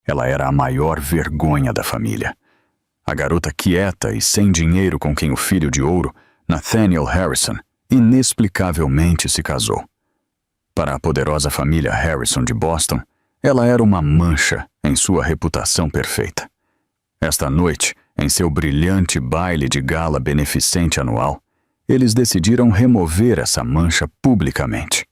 Ela era a maior vergonha da família. A garota quieta e sem dinheiro com quem o filho de ouro, Nathaniel Harrison, inexplicavelmente se casou. Para a poderosa família Harrison de Boston, ela era uma mancha em sua reputação perfeita. Esta noite, em seu brilhante baile de gala beneficente anual, eles decidiram remover essa mancha publicamente.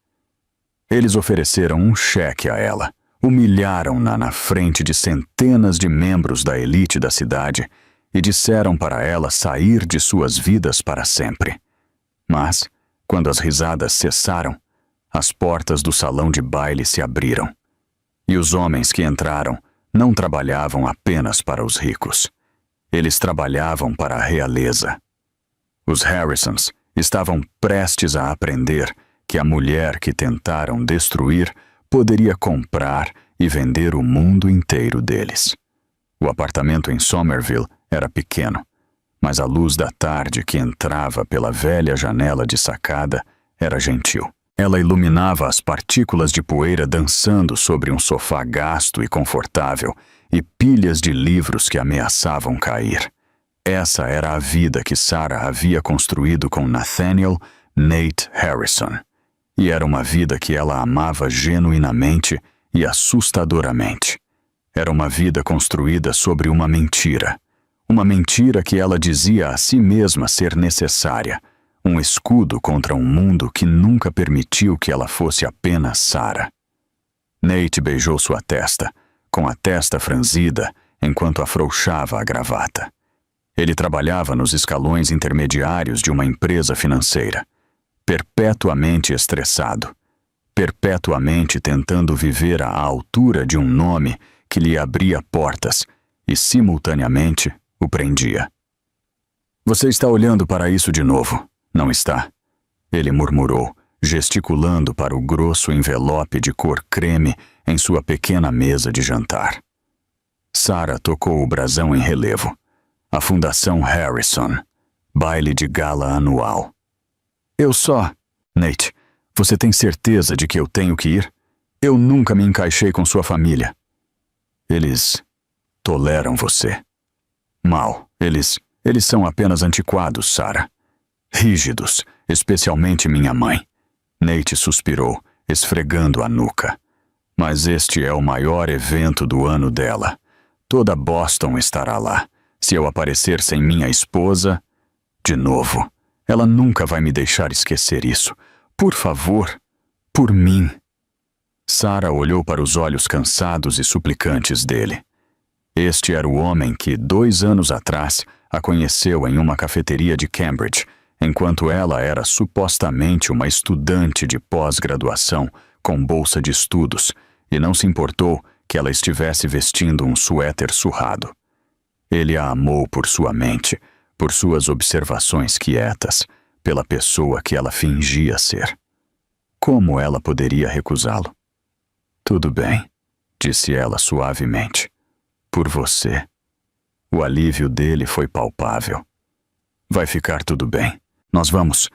Eles ofereceram um cheque a ela, humilharam-na na frente de centenas de membros da elite da cidade e disseram para ela sair de suas vidas para sempre. Mas, quando as risadas cessaram, as portas do salão de baile se abriram. E os homens que entraram não trabalhavam apenas para os ricos. Eles trabalhavam para a realeza. Os Harrisons estavam prestes a aprender que a mulher que tentaram destruir poderia comprar e vender o mundo inteiro deles. O apartamento em Somerville era pequeno, mas a luz da tarde que entrava pela velha janela de sacada era gentil. Ela iluminava as partículas de poeira dançando sobre um sofá gasto e confortável e pilhas de livros que ameaçavam cair. Essa era a vida que Sarah havia construído com Nathaniel Nate Harrison. E era uma vida que ela amava genuinamente e assustadoramente. Era uma vida construída sobre uma mentira. Uma mentira que ela dizia a si mesma ser necessária. Um escudo contra um mundo que nunca permitiu que ela fosse apenas Sarah. Nate beijou sua testa, com a testa franzida, enquanto afrouxava a gravata. Ele trabalhava nos escalões intermediários de uma empresa financeira, perpetuamente estressado, perpetuamente tentando viver à altura de um nome que lhe abria portas e, simultaneamente, o prendia. Você está olhando para isso de novo, não está? Ele murmurou, gesticulando para o grosso envelope de cor creme em sua pequena mesa de jantar. Sarah tocou o brasão em relevo. A Fundação Harrison. Baile de gala anual. Nate, você tem certeza de que eu tenho que ir? Eu nunca me encaixei com sua família. Eles toleram você. Mal, eles são apenas antiquados, Sarah. Rígidos, especialmente minha mãe. Nate suspirou, esfregando a nuca. Mas este é o maior evento do ano dela. Toda Boston estará lá. Se eu aparecer sem minha esposa, de novo, ela nunca vai me deixar esquecer isso. Por favor, por mim. Sarah olhou para os olhos cansados e suplicantes dele. Este era o homem que, 2 anos atrás, a conheceu em uma cafeteria de Cambridge, enquanto ela era supostamente uma estudante de pós-graduação com bolsa de estudos, e não se importou que ela estivesse vestindo um suéter surrado. Ele a amou por sua mente, por suas observações quietas, pela pessoa que ela fingia ser. Como ela poderia recusá-lo? Tudo bem, disse ela suavemente. Por você. O alívio dele foi palpável. Vai ficar tudo bem. Nós vamos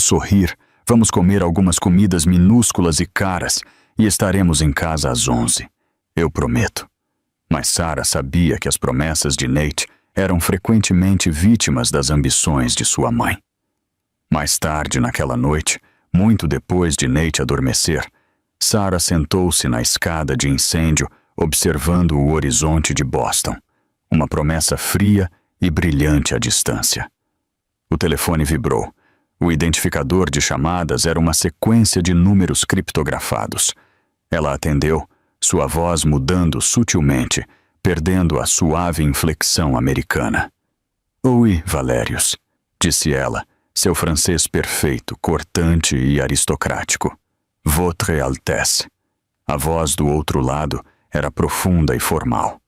sorrir, vamos comer algumas comidas minúsculas e caras e estaremos em casa às 11. Eu prometo. Mas Sarah sabia que as promessas de Nate eram frequentemente vítimas das ambições de sua mãe. Mais tarde naquela noite, muito depois de Nate adormecer, Sarah sentou-se na escada de incêndio observando o horizonte de Boston, uma promessa fria e brilhante à distância. O telefone vibrou. O identificador de chamadas era uma sequência de números criptografados. Ela atendeu, sua voz mudando sutilmente, perdendo a suave inflexão americana. «Oi, Valérius», disse ela, seu francês perfeito, cortante e aristocrático. «Votre Altesse». A voz do outro lado era profunda e formal.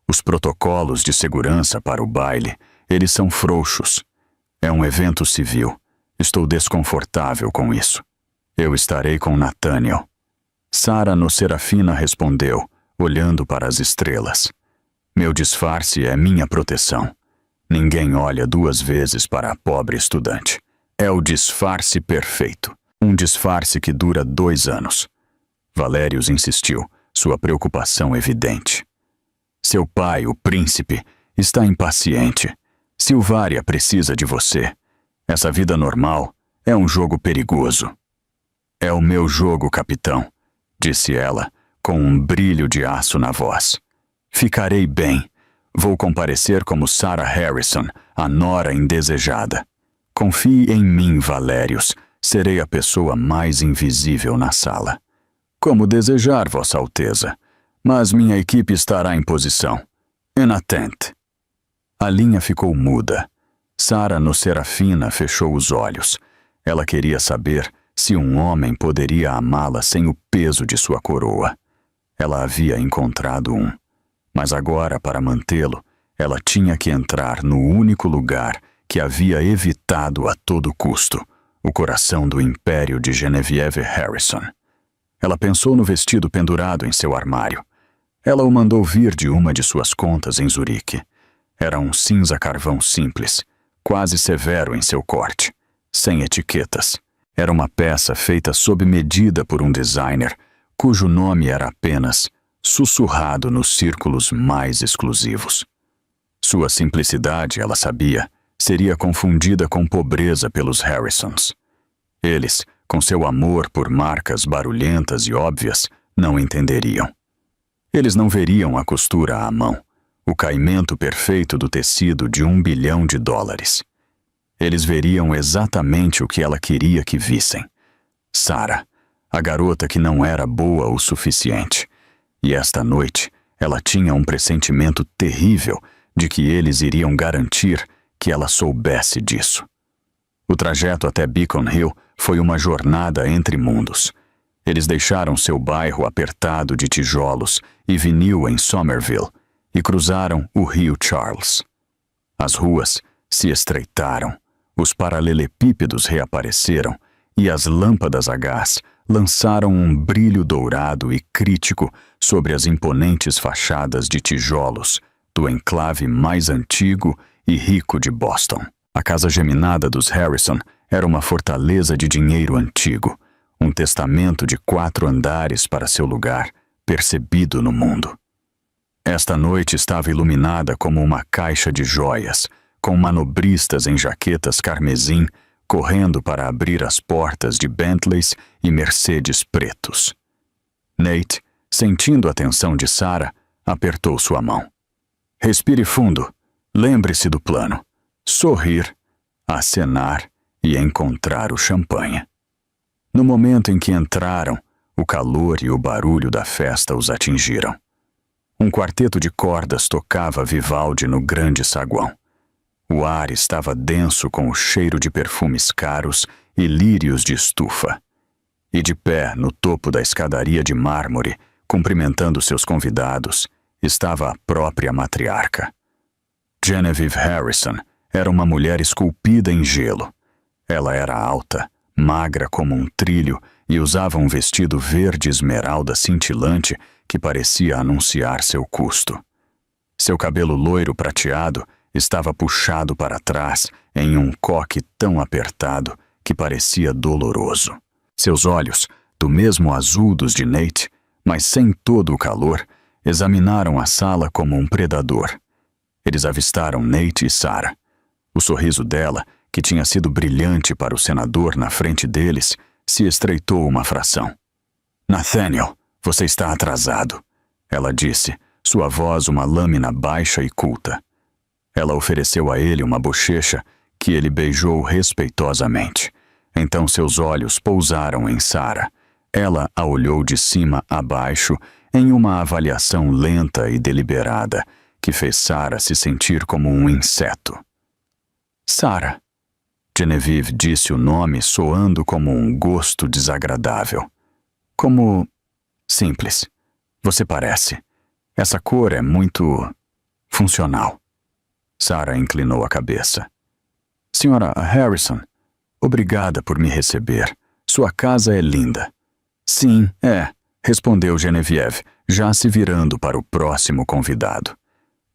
Os protocolos de segurança para o baile, eles são frouxos. É um evento civil. Estou desconfortável com isso. Eu estarei com Nathaniel. Sarah Nocerafina respondeu, olhando para as estrelas. Meu disfarce é minha proteção. Ninguém olha 2 vezes para a pobre estudante. É o disfarce perfeito. Um disfarce que dura 2 anos. Valérius insistiu, sua preocupação evidente. Seu pai, o príncipe, está impaciente. Silvária precisa de você. Essa vida normal é um jogo perigoso. É o meu jogo, capitão, disse ela, com um brilho de aço na voz. Ficarei bem. Vou comparecer como Sarah Harrison, a nora indesejada. Confie em mim, Valérius. Serei a pessoa mais invisível na sala. Como desejar, Vossa Alteza. Mas minha equipe estará em posição. En attente. A linha ficou muda. Sarah Nocerafina fechou os olhos. Ela queria saber se um homem poderia amá-la sem o peso de sua coroa. Ela havia encontrado um. Mas agora, para mantê-lo, ela tinha que entrar no único lugar que havia evitado a todo custo, o coração do império de Genevieve Harrison. Ela pensou no vestido pendurado em seu armário. Ela o mandou vir de uma de suas contas em Zurique. Era um cinza carvão simples, quase severo em seu corte, sem etiquetas. Era uma peça feita sob medida por um designer, cujo nome era apenas sussurrado nos círculos mais exclusivos. Sua simplicidade, ela sabia, seria confundida com pobreza pelos Harrisons. Eles, com seu amor por marcas barulhentas e óbvias, não entenderiam. Eles não veriam a costura à mão, o caimento perfeito do tecido de $1 bilhão. Eles veriam exatamente o que ela queria que vissem. Sarah, a garota que não era boa o suficiente. E esta noite, ela tinha um pressentimento terrível de que eles iriam garantir que ela soubesse disso. O trajeto até Beacon Hill foi uma jornada entre mundos. Eles deixaram seu bairro apertado de tijolos e vinil em Somerville e cruzaram o rio Charles. As ruas se estreitaram, os paralelepípedos reapareceram e as lâmpadas a gás lançaram um brilho dourado e crítico sobre as imponentes fachadas de tijolos do enclave mais antigo e rico de Boston. A casa geminada dos Harrison era uma fortaleza de dinheiro antigo, um testamento de 4 andares para seu lugar, percebido no mundo. Esta noite estava iluminada como uma caixa de joias, com manobristas em jaquetas carmesim correndo para abrir as portas de Bentleys e Mercedes pretos. Nate, sentindo a tensão de Sarah, apertou sua mão. Respire fundo. Lembre-se do plano. Sorrir, acenar e encontrar o champanhe. No momento em que entraram, o calor e o barulho da festa os atingiram. Um quarteto de cordas tocava Vivaldi no grande saguão. O ar estava denso com o cheiro de perfumes caros e lírios de estufa. E de pé no topo da escadaria de mármore, cumprimentando seus convidados, estava a própria matriarca. Genevieve Harrison era uma mulher esculpida em gelo. Ela era alta, magra como um trilho e usava um vestido verde esmeralda cintilante que parecia anunciar seu custo. Seu cabelo loiro prateado estava puxado para trás em um coque tão apertado que parecia doloroso. Seus olhos, do mesmo azul dos de Nate, mas sem todo o calor, examinaram a sala como um predador. Eles avistaram Nate e Sarah. O sorriso dela, que tinha sido brilhante para o senador na frente deles, se estreitou uma fração. Nathaniel, você está atrasado, ela disse, sua voz uma lâmina baixa e culta. Ela ofereceu a ele uma bochecha que ele beijou respeitosamente. Então seus olhos pousaram em Sarah. Ela a olhou de cima a baixo em uma avaliação lenta e deliberada que fez Sarah se sentir como um inseto. Sarah. Genevieve disse o nome soando como um gosto desagradável. Como simples. Você parece. Essa cor é muito funcional. Sarah inclinou a cabeça. Senhora Harrison, obrigada por me receber. Sua casa é linda. Sim, é, respondeu Genevieve, já se virando para o próximo convidado.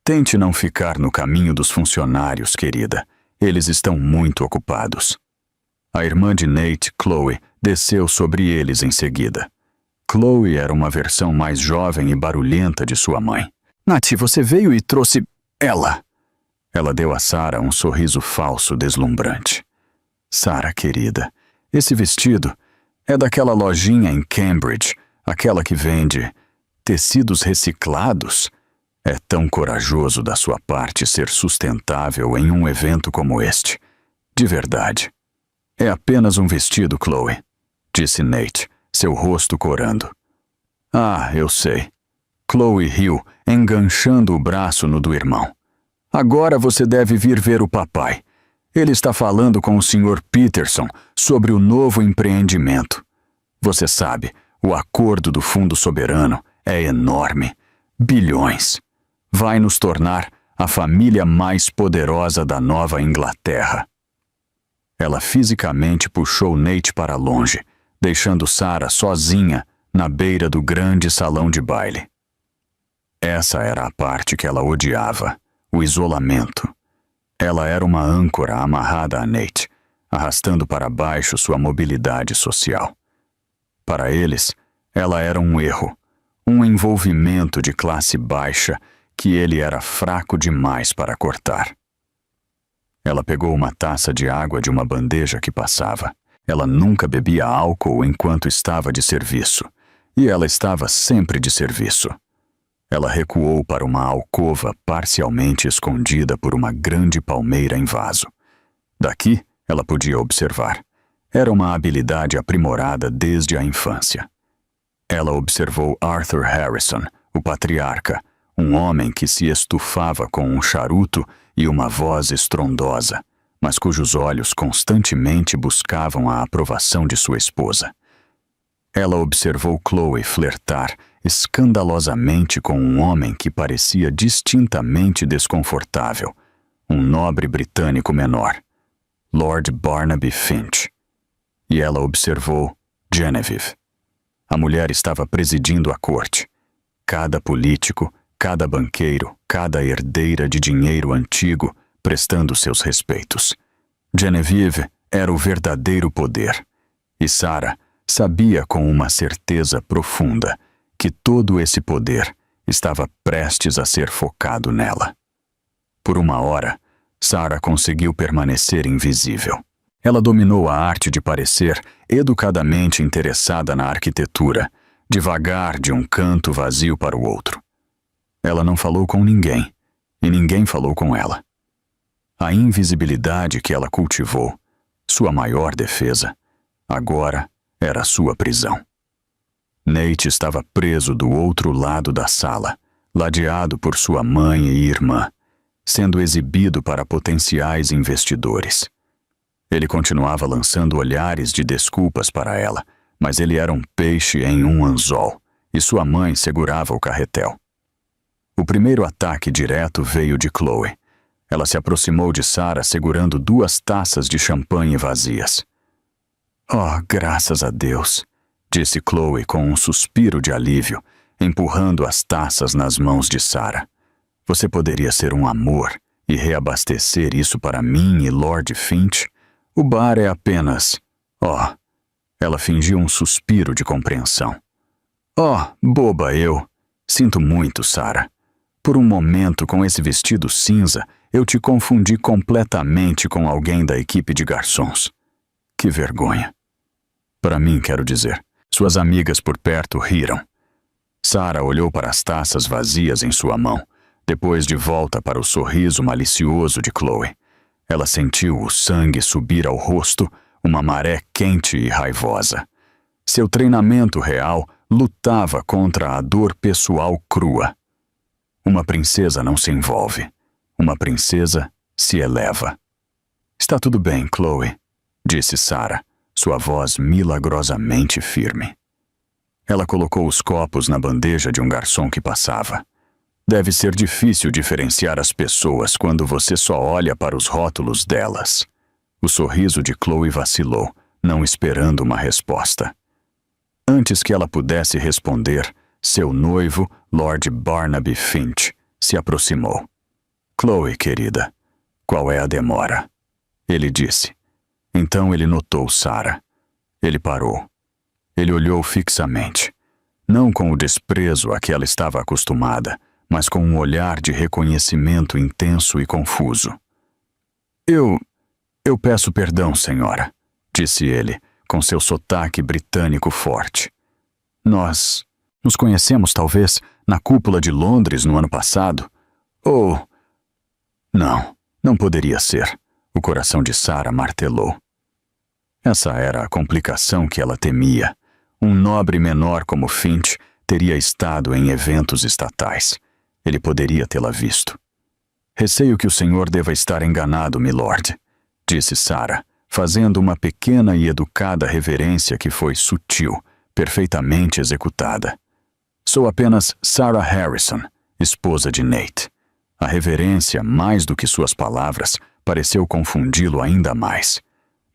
Tente não ficar no caminho dos funcionários, querida. Eles estão muito ocupados. A irmã de Nate, Chloe, desceu sobre eles em seguida. Chloe era uma versão mais jovem e barulhenta de sua mãe. Nath, você veio e trouxe ela. Ela deu a Sarah um sorriso falso deslumbrante. Sarah, querida, esse vestido é daquela lojinha em Cambridge, aquela que vende tecidos reciclados. É tão corajoso da sua parte ser sustentável em um evento como este. De verdade. É apenas um vestido, Chloe, disse Nate, seu rosto corando. Ah, eu sei. Chloe riu, enganchando o braço no do irmão. Agora você deve vir ver o papai. Ele está falando com o Sr. Peterson sobre o novo empreendimento. Você sabe, o acordo do Fundo Soberano é enorme. Bilhões. Vai nos tornar a família mais poderosa da Nova Inglaterra. Ela fisicamente puxou Nate para longe, deixando Sarah sozinha na beira do grande salão de baile. Essa era a parte que ela odiava, o isolamento. Ela era uma âncora amarrada a Nate, arrastando para baixo sua mobilidade social. Para eles, ela era um erro, um envolvimento de classe baixa que ele era fraco demais para cortar. Ela pegou uma taça de água de uma bandeja que passava. Ela nunca bebia álcool enquanto estava de serviço, e ela estava sempre de serviço. Ela recuou para uma alcova parcialmente escondida por uma grande palmeira em vaso. Daqui, ela podia observar. Era uma habilidade aprimorada desde a infância. Ela observou Arthur Harrison, o patriarca, um homem que se estufava com um charuto e uma voz estrondosa, mas cujos olhos constantemente buscavam a aprovação de sua esposa. Ela observou Chloe flertar escandalosamente com um homem que parecia distintamente desconfortável, um nobre britânico menor, Lord Barnaby Finch. E ela observou Genevieve. A mulher estava presidindo a corte. Cada político, cada banqueiro, cada herdeira de dinheiro antigo prestando seus respeitos. Genevieve era o verdadeiro poder, e Sarah sabia com uma certeza profunda que todo esse poder estava prestes a ser focado nela. Por uma hora, Sarah conseguiu permanecer invisível. Ela dominou a arte de parecer educadamente interessada na arquitetura, devagar de um canto vazio para o outro. Ela não falou com ninguém, e ninguém falou com ela. A invisibilidade que ela cultivou, sua maior defesa, agora era sua prisão. Nate estava preso do outro lado da sala, ladeado por sua mãe e irmã, sendo exibido para potenciais investidores. Ele continuava lançando olhares de desculpas para ela, mas ele era um peixe em um anzol, e sua mãe segurava o carretel. O primeiro ataque direto veio de Chloe. Ela se aproximou de Sarah segurando 2 taças de champanhe vazias. Oh, graças a Deus, disse Chloe com um suspiro de alívio, empurrando as taças nas mãos de Sarah. Você poderia ser um amor e reabastecer isso para mim e Lord Finch? O bar é apenas... Oh, ela fingiu um suspiro de compreensão. Oh, boba eu. Sinto muito, Sarah. Por um momento, com esse vestido cinza, eu te confundi completamente com alguém da equipe de garçons. Que vergonha. Para mim, quero dizer. Suas amigas por perto riram. Sarah olhou para as taças vazias em sua mão, depois de volta para o sorriso malicioso de Chloe. Ela sentiu o sangue subir ao rosto, uma maré quente e raivosa. Seu treinamento real lutava contra a dor pessoal crua. Uma princesa não se envolve. Uma princesa se eleva. Está tudo bem, Chloe, disse Sarah, sua voz milagrosamente firme. Ela colocou os copos na bandeja de um garçom que passava. Deve ser difícil diferenciar as pessoas quando você só olha para os rótulos delas. O sorriso de Chloe vacilou, não esperando uma resposta. Antes que ela pudesse responder, seu noivo, Lord Barnaby Finch, se aproximou. Chloe, querida, qual é a demora? Ele disse. Então ele notou Sarah. Ele parou. Ele olhou fixamente. Não com o desprezo a que ela estava acostumada, mas com um olhar de reconhecimento intenso e confuso. Eu peço perdão, senhora, disse ele, com seu sotaque britânico forte. Nós nos conhecemos, talvez, na cúpula de Londres no ano passado? Ou... Não poderia ser. O coração de Sarah martelou. Essa era a complicação que ela temia. Um nobre menor como Finch teria estado em eventos estatais. Ele poderia tê-la visto. Receio que o senhor deva estar enganado, milord, disse Sarah, fazendo uma pequena e educada reverência que foi sutil, perfeitamente executada. Sou apenas Sarah Harrison, esposa de Nate. A reverência, mais do que suas palavras, pareceu confundi-lo ainda mais.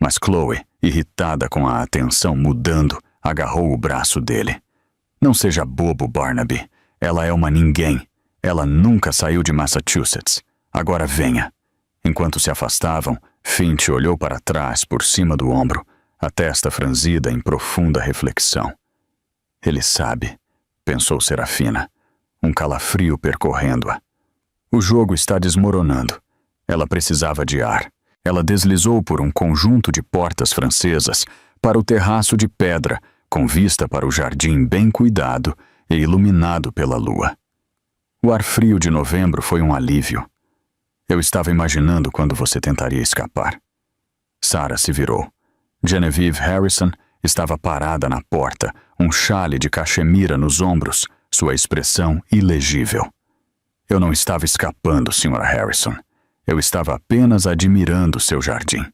Mas Chloe, irritada com a atenção mudando, agarrou o braço dele. Não seja bobo, Barnaby. Ela é uma ninguém. Ela nunca saiu de Massachusetts. Agora venha. Enquanto se afastavam, Finch olhou para trás por cima do ombro, a testa franzida em profunda reflexão. Ele sabe, pensou Serafina, um calafrio percorrendo-a. O jogo está desmoronando. Ela precisava de ar. Ela deslizou por um conjunto de portas francesas para o terraço de pedra, com vista para o jardim bem cuidado e iluminado pela lua. O ar frio de novembro foi um alívio. Eu estava imaginando quando você tentaria escapar. Sarah se virou. Genevieve Harrison estava parada na porta, um chale de cachemira nos ombros, sua expressão ilegível. Eu não estava escapando, Sra. Harrison. Eu estava apenas admirando seu jardim.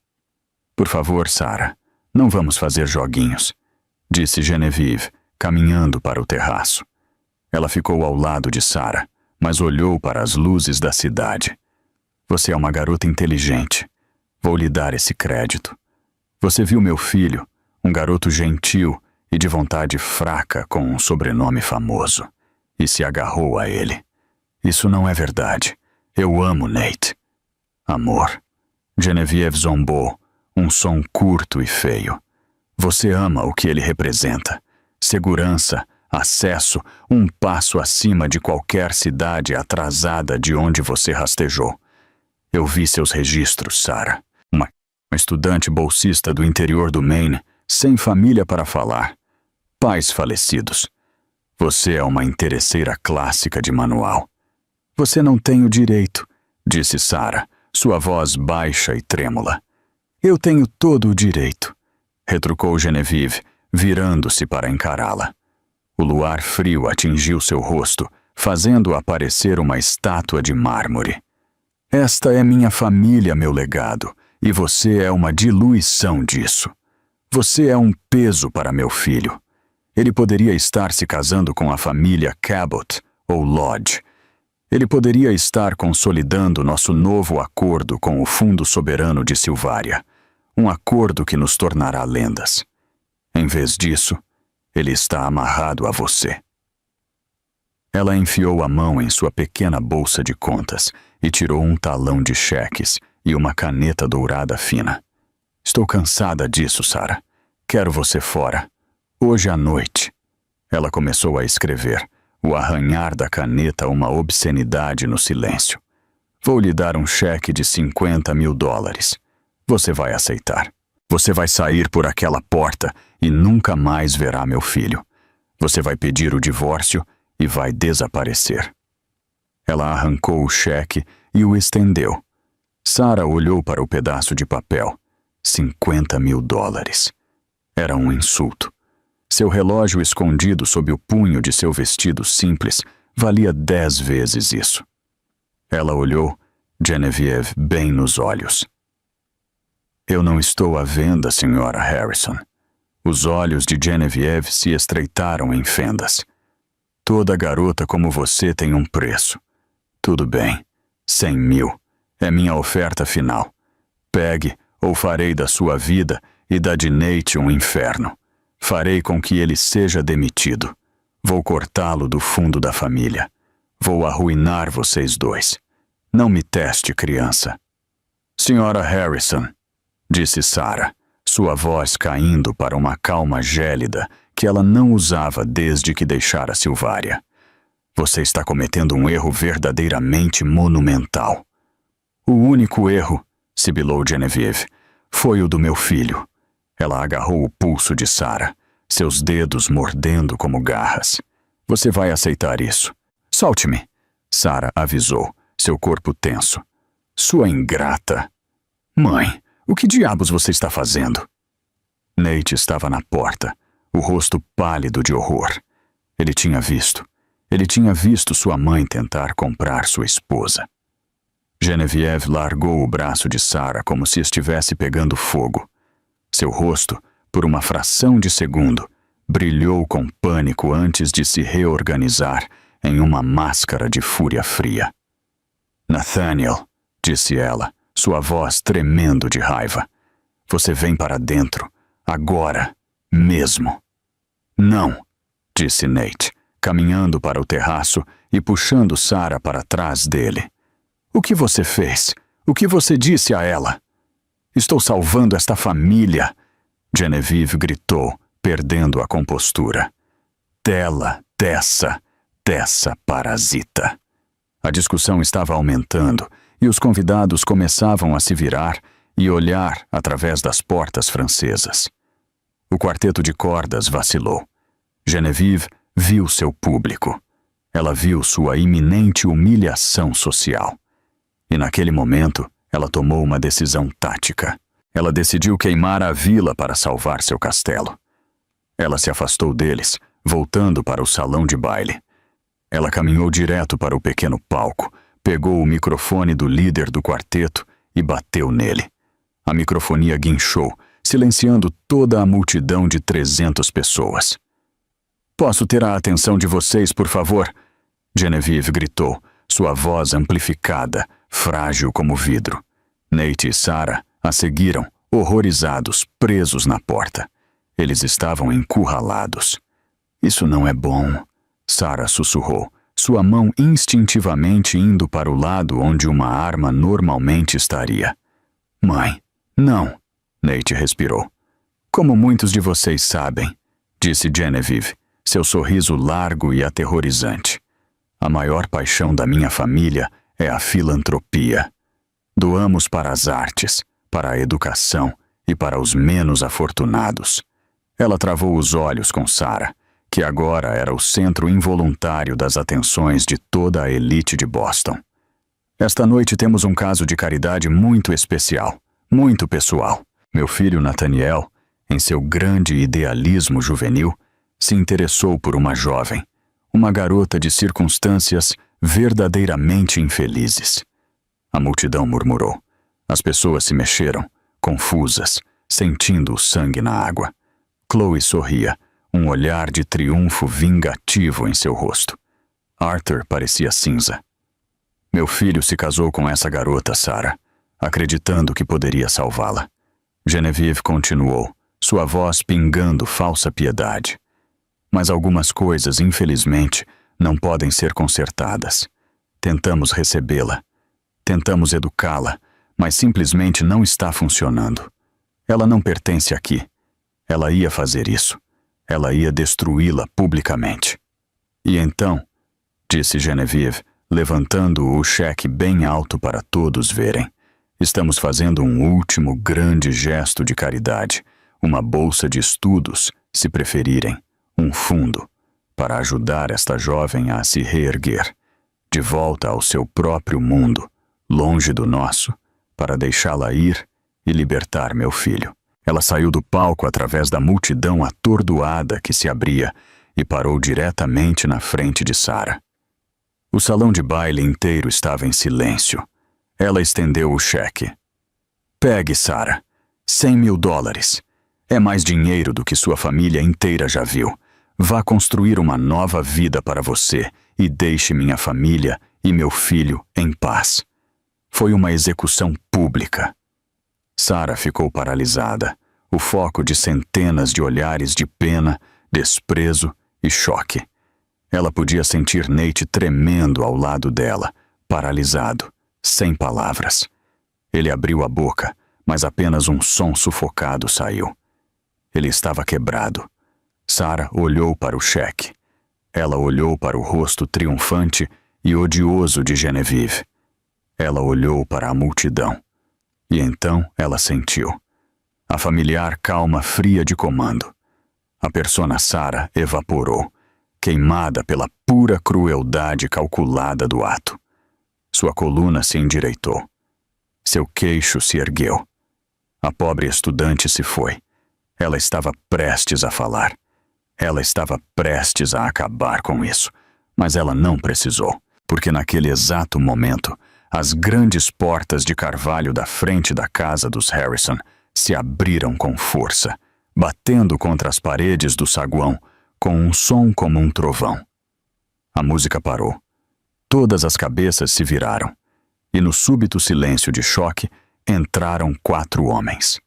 Por favor, Sarah, não vamos fazer joguinhos, disse Genevieve, caminhando para o terraço. Ela ficou ao lado de Sarah, mas olhou para as luzes da cidade. Você é uma garota inteligente. Vou lhe dar esse crédito. Você viu meu filho, um garoto gentil e de vontade fraca com um sobrenome famoso, e se agarrou a ele. Isso não é verdade. Eu amo Nate. Amor. Genevieve zombou, um som curto e feio. Você ama o que ele representa. Segurança, acesso, um passo acima de qualquer cidade atrasada de onde você rastejou. Eu vi seus registros, Sarah. Uma estudante bolsista do interior do Maine, sem família para falar. Pais falecidos. Você é uma interesseira clássica de manual. Você não tem o direito, disse Sarah, sua voz baixa e trêmula. Eu tenho todo o direito, retrucou Genevieve, virando-se para encará-la. O luar frio atingiu seu rosto, fazendo aparecer uma estátua de mármore. Esta é minha família, meu legado, e você é uma diluição disso. Você é um peso para meu filho. Ele poderia estar se casando com a família Cabot ou Lodge. Ele poderia estar consolidando nosso novo acordo com o Fundo Soberano de Silvária, um acordo que nos tornará lendas. Em vez disso, ele está amarrado a você. Ela enfiou a mão em sua pequena bolsa de contas e tirou um talão de cheques e uma caneta dourada fina. Estou cansada disso, Sarah. Quero você fora. Hoje à noite. Ela começou a escrever, o arranhar da caneta uma obscenidade no silêncio. Vou lhe dar um cheque de $50.000. Você vai aceitar. Você vai sair por aquela porta e nunca mais verá meu filho. Você vai pedir o divórcio e vai desaparecer. Ela arrancou o cheque e o estendeu. Sarah olhou para o pedaço de papel. $50.000. Era um insulto. Seu relógio escondido sob o punho de seu vestido simples valia 10 vezes isso. Ela olhou Genevieve bem nos olhos. Eu não estou à venda, Sra. Harrison. Os olhos de Genevieve se estreitaram em fendas. Toda garota como você tem um preço. Tudo bem, 100 mil. É minha oferta final. Pegue ou farei da sua vida e da de Nate um inferno. Farei com que ele seja demitido. Vou cortá-lo do fundo da família. Vou arruinar vocês dois. Não me teste, criança. Sra. Harrison, disse Sarah, sua voz caindo para uma calma gélida que ela não usava desde que deixara Silvária. Você está cometendo um erro verdadeiramente monumental. O único erro, sibilou Genevieve, foi o do meu filho. Ela agarrou o pulso de Sarah, seus dedos mordendo como garras. Você vai aceitar isso. Solte-me, Sarah avisou, seu corpo tenso. Sua ingrata. Mãe, o que diabos você está fazendo? Nate estava na porta, o rosto pálido de horror. Ele tinha visto sua mãe tentar comprar sua esposa. Genevieve largou o braço de Sarah como se estivesse pegando fogo. Seu rosto, por uma fração de segundo, brilhou com pânico antes de se reorganizar em uma máscara de fúria fria. Nathaniel, disse ela, sua voz tremendo de raiva. Você vem para dentro, agora, mesmo. Não, disse Nate, caminhando para o terraço e puxando Sarah para trás dele. O que você fez? O que você disse a ela? Estou salvando esta família, Genevieve gritou, perdendo a compostura. Dessa parasita. A discussão estava aumentando e os convidados começavam a se virar e olhar através das portas francesas. O quarteto de cordas vacilou. Genevieve viu seu público. Ela viu sua iminente humilhação social. E naquele momento, ela tomou uma decisão tática. Ela decidiu queimar a vila para salvar seu castelo. Ela se afastou deles, voltando para o salão de baile. Ela caminhou direto para o pequeno palco, pegou o microfone do líder do quarteto e bateu nele. A microfonia guinchou, silenciando toda a multidão de 300 pessoas. Posso ter a atenção de vocês, por favor? Genevieve gritou, sua voz amplificada, frágil como vidro. Nate e Sarah a seguiram, horrorizados, presos na porta. Eles estavam encurralados. Isso não é bom, Sarah sussurrou, sua mão instintivamente indo para o lado onde uma arma normalmente estaria. Mãe, não, Nate respirou. Como muitos de vocês sabem, disse Genevieve, seu sorriso largo e aterrorizante. A maior paixão da minha família é a filantropia. Doamos para as artes, para a educação e para os menos afortunados. Ela travou os olhos com Sarah, que agora era o centro involuntário das atenções de toda a elite de Boston. Esta noite temos um caso de caridade muito especial, muito pessoal. Meu filho Nathaniel, em seu grande idealismo juvenil, se interessou por uma jovem, uma garota de circunstâncias verdadeiramente infelizes. A multidão murmurou. As pessoas se mexeram, confusas, sentindo o sangue na água. Chloe sorria, um olhar de triunfo vingativo em seu rosto. Arthur parecia cinza. Meu filho se casou com essa garota, Sarah, acreditando que poderia salvá-la. Genevieve continuou, sua voz pingando falsa piedade. Mas algumas coisas, infelizmente, não podem ser consertadas. Tentamos recebê-la. Tentamos educá-la, mas simplesmente não está funcionando. Ela não pertence aqui. Ela ia fazer isso. Ela ia destruí-la publicamente. E então, disse Genevieve, levantando o cheque bem alto para todos verem, estamos fazendo um último grande gesto de caridade, uma bolsa de estudos, se preferirem, um fundo, para ajudar esta jovem a se reerguer, de volta ao seu próprio mundo, longe do nosso, para deixá-la ir e libertar meu filho. Ela saiu do palco através da multidão atordoada que se abria e parou diretamente na frente de Sarah. O salão de baile inteiro estava em silêncio. Ela estendeu o cheque. Pegue, Sarah. $100.000. É mais dinheiro do que sua família inteira já viu. Vá construir uma nova vida para você e deixe minha família e meu filho em paz. Foi uma execução pública. Sarah ficou paralisada, o foco de centenas de olhares de pena, desprezo e choque. Ela podia sentir Nate tremendo ao lado dela, paralisado, sem palavras. Ele abriu a boca, mas apenas um som sufocado saiu. Ele estava quebrado. Sarah olhou para o cheque. Ela olhou para o rosto triunfante e odioso de Genevieve. Ela olhou para a multidão. E então ela sentiu a familiar calma fria de comando. A persona Sarah evaporou, queimada pela pura crueldade calculada do ato. Sua coluna se endireitou. Seu queixo se ergueu. A pobre estudante se foi. Ela estava prestes a falar. Ela estava prestes a acabar com isso. Mas ela não precisou, porque naquele exato momento, as grandes portas de carvalho da frente da casa dos Harrison se abriram com força, batendo contra as paredes do saguão, com um som como um trovão. A música parou. Todas as cabeças se viraram, e no súbito silêncio de choque, entraram 4 homens.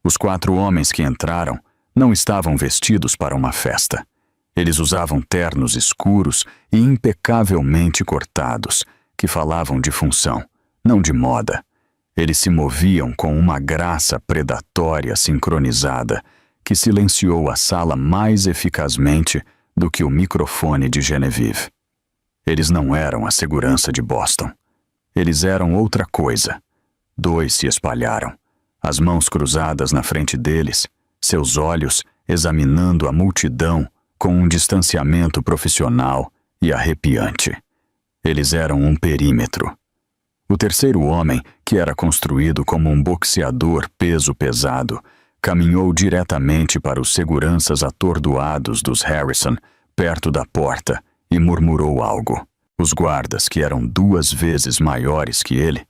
Os 4 homens que entraram não estavam vestidos para uma festa. Eles usavam ternos escuros e impecavelmente cortados, que falavam de função, não de moda. Eles se moviam com uma graça predatória sincronizada que silenciou a sala mais eficazmente do que o microfone de Genevieve. Eles não eram a segurança de Boston. Eles eram outra coisa. 2 se espalharam, as mãos cruzadas na frente deles, seus olhos examinando a multidão com um distanciamento profissional e arrepiante. Eles eram um perímetro. O terceiro homem, que era construído como um boxeador peso pesado, caminhou diretamente para os seguranças atordoados dos Harrison, perto da porta, e murmurou algo. Os guardas, que eram 2 vezes maiores que ele,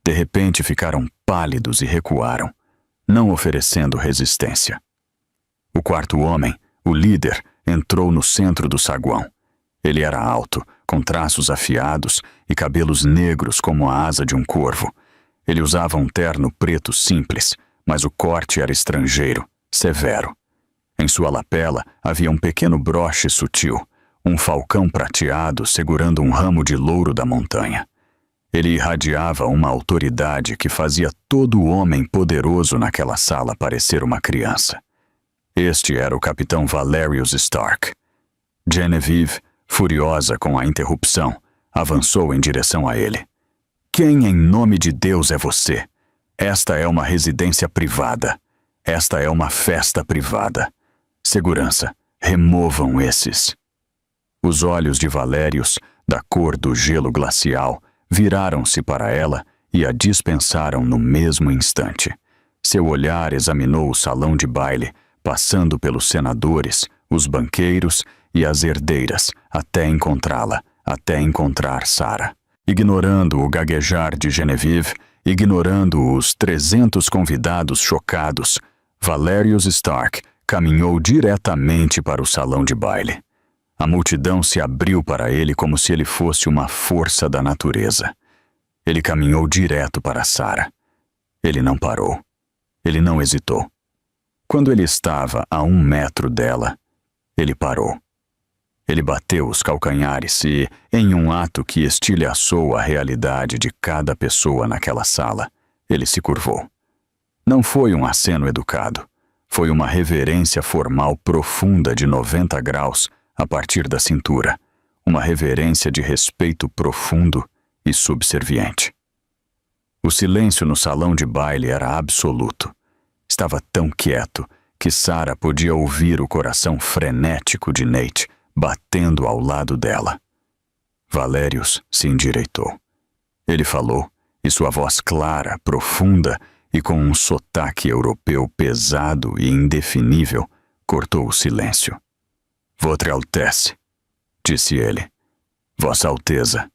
de repente ficaram pálidos e recuaram, não oferecendo resistência. O quarto homem, o líder, entrou no centro do saguão. Ele era alto, com traços afiados e cabelos negros como a asa de um corvo. Ele usava um terno preto simples, mas o corte era estrangeiro, severo. Em sua lapela havia um pequeno broche sutil, um falcão prateado segurando um ramo de louro da montanha. Ele irradiava uma autoridade que fazia todo homem poderoso naquela sala parecer uma criança. Este era o capitão Valerius Stark. Genevieve, furiosa com a interrupção, avançou em direção a ele. Quem em nome de Deus é você? Esta é uma residência privada. Esta é uma festa privada. Segurança, removam esses. Os olhos de Valerius, da cor do gelo glacial, viraram-se para ela e a dispensaram no mesmo instante. Seu olhar examinou o salão de baile, passando pelos senadores, os banqueiros e as herdeiras, até encontrá-la, até encontrar Sarah. Ignorando o gaguejar de Genevieve, ignorando os 300 convidados chocados, Valerius Stark caminhou diretamente para o salão de baile. A multidão se abriu para ele como se ele fosse uma força da natureza. Ele caminhou direto para Sarah. Ele não parou. Ele não hesitou. Quando ele estava a 1 metro dela, ele parou. Ele bateu os calcanhares e, em um ato que estilhaçou a realidade de cada pessoa naquela sala, ele se curvou. Não foi um aceno educado. Foi uma reverência formal profunda de 90 graus a partir da cintura. Uma reverência de respeito profundo e subserviente. O silêncio no salão de baile era absoluto. Estava tão quieto que Sarah podia ouvir o coração frenético de Nate batendo ao lado dela. Valerius se endireitou. Ele falou, e sua voz clara, profunda e com um sotaque europeu pesado e indefinível cortou o silêncio. Votre Altesse, disse ele. Vossa Alteza.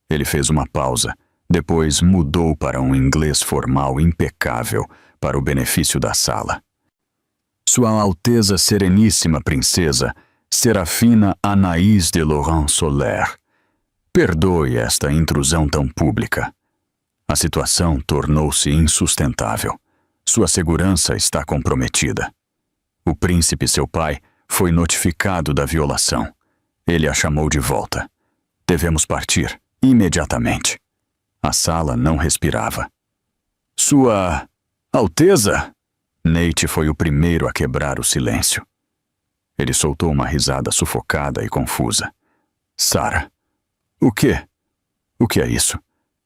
Ele fez uma pausa, depois mudou para um inglês formal impecável para o benefício da sala. Sua Alteza Sereníssima Princesa Serafina Anaïs de Laurent Soler. Perdoe esta intrusão tão pública. A situação tornou-se insustentável. Sua segurança está comprometida. O príncipe, seu pai, foi notificado da violação. Ele a chamou de volta. Devemos partir, imediatamente. A sala não respirava. Sua Alteza? Nate foi o primeiro a quebrar o silêncio. Ele soltou uma risada sufocada e confusa. Sarah, o quê? O que é isso?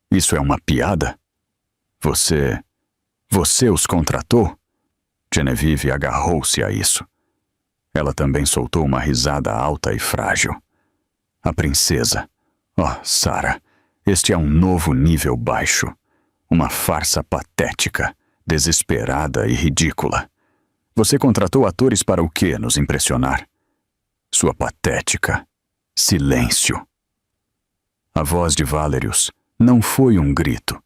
Isso é uma piada? Você os contratou? Genevieve agarrou-se a isso. Ela também soltou uma risada alta e frágil. A princesa. Oh, Sarah, este é um novo nível baixo. Uma farsa patética, desesperada e ridícula. Você contratou atores para o quê? Nos impressionar? Sua patética. Silêncio. A voz de Valerius não foi um grito,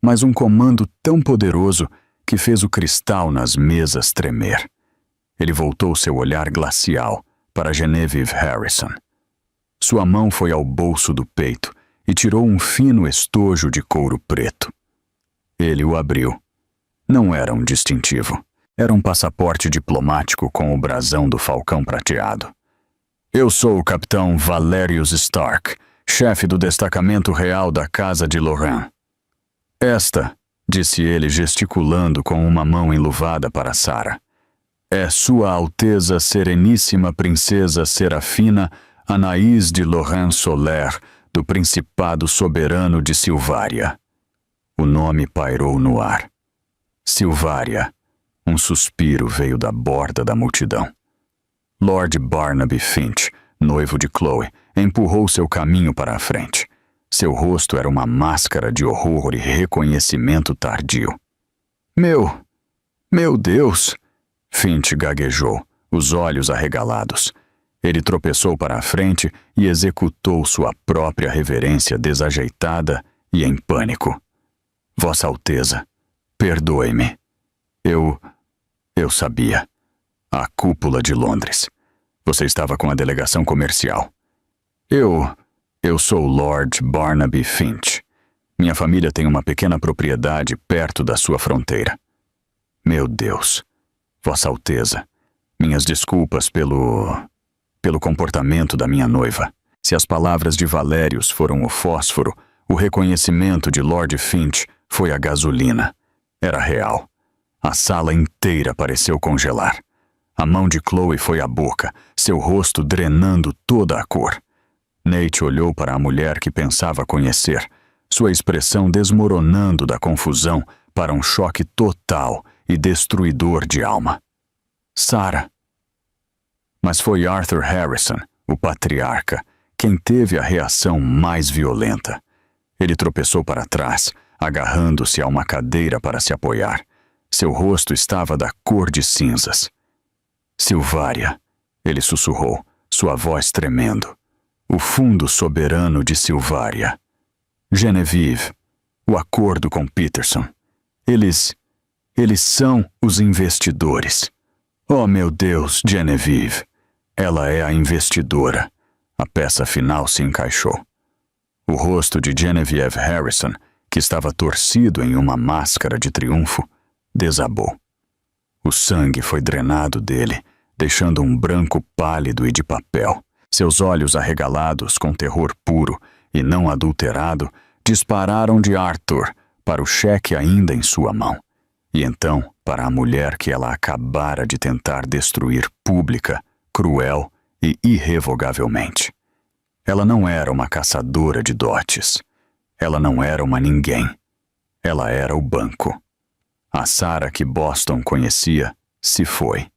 mas um comando tão poderoso que fez o cristal nas mesas tremer. Ele voltou seu olhar glacial para Genevieve Harrison. Sua mão foi ao bolso do peito e tirou um fino estojo de couro preto. Ele o abriu. Não era um distintivo. Era um passaporte diplomático com o brasão do falcão prateado. Eu sou o capitão Valerius Stark, chefe do destacamento real da Casa de Lorraine. Esta, disse ele gesticulando com uma mão enluvada para Sarah, é Sua Alteza Sereníssima Princesa Serafina Anaís de Lorraine-Soler, do Principado Soberano de Silvária. O nome pairou no ar. Silvária. Um suspiro veio da borda da multidão. Lord Barnaby Finch, noivo de Chloe, empurrou seu caminho para a frente. Seu rosto era uma máscara de horror e reconhecimento tardio. Meu Deus! Finch gaguejou, os olhos arregalados. Ele tropeçou para a frente e executou sua própria reverência desajeitada e em pânico. Vossa Alteza, perdoe-me. Eu sabia. A cúpula de Londres. Você estava com a delegação comercial. Eu sou Lord Barnaby Finch. Minha família tem uma pequena propriedade perto da sua fronteira. Meu Deus. Vossa Alteza, minhas desculpas pelo comportamento da minha noiva. Se as palavras de Valerius foram o fósforo, o reconhecimento de Lord Finch foi a gasolina. Era real. A sala inteira pareceu congelar. A mão de Chloe foi à boca, seu rosto drenando toda a cor. Nate olhou para a mulher que pensava conhecer, sua expressão desmoronando da confusão para um choque total e destruidor de alma. Sarah. Mas foi Arthur Harrison, o patriarca, quem teve a reação mais violenta. Ele tropeçou para trás, agarrando-se a uma cadeira para se apoiar. Seu rosto estava da cor de cinzas. Silvária, ele sussurrou, sua voz tremendo. O fundo soberano de Silvária. Genevieve, o acordo com Peterson. Eles são os investidores. Oh, meu Deus, Genevieve. Ela é a investidora. A peça final se encaixou. O rosto de Genevieve Harrison, que estava torcido em uma máscara de triunfo, desabou. O sangue foi drenado dele, deixando um branco pálido e de papel. Seus olhos arregalados com terror puro e não adulterado dispararam de Arthur para o cheque ainda em sua mão, e então para a mulher que ela acabara de tentar destruir pública, cruel e irrevogavelmente. Ela não era uma caçadora de dotes. Ela não era uma ninguém. Ela era o banco. A Sarah que Boston conhecia se foi.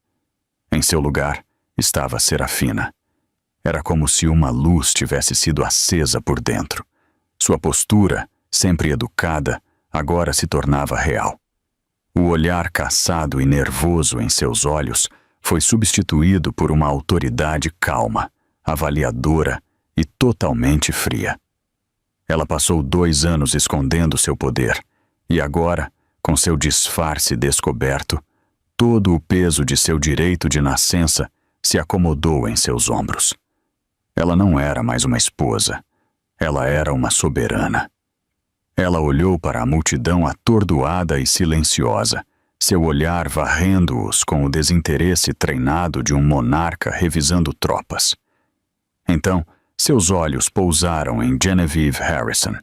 Em seu lugar estava Serafina. Era como se uma luz tivesse sido acesa por dentro. Sua postura, sempre educada, agora se tornava real. O olhar cansado e nervoso em seus olhos foi substituído por uma autoridade calma, avaliadora e totalmente fria. Ela passou 2 anos escondendo seu poder, e agora, com seu disfarce descoberto, todo o peso de seu direito de nascença se acomodou em seus ombros. Ela não era mais uma esposa, ela era uma soberana. Ela olhou para a multidão atordoada e silenciosa, seu olhar varrendo-os com o desinteresse treinado de um monarca revisando tropas. Então, seus olhos pousaram em Genevieve Harrison.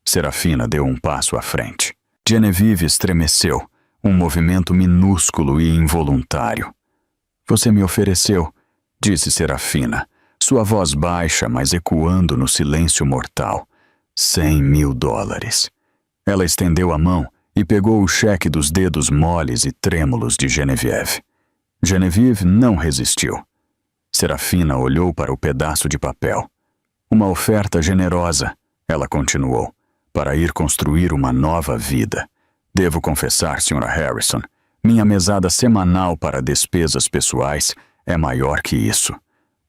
Serafina deu um passo à frente. Genevieve estremeceu, um movimento minúsculo e involuntário. Você me ofereceu. disse Serafina, sua voz baixa, mas ecoando no silêncio mortal. $100.000. Ela estendeu a mão e pegou o cheque dos dedos moles e trêmulos de Genevieve. Genevieve não resistiu. Serafina olhou para o pedaço de papel. Uma oferta generosa, ela continuou, para ir construir uma nova vida. Devo confessar, Sra. Harrison, minha mesada semanal para despesas pessoais é maior que isso,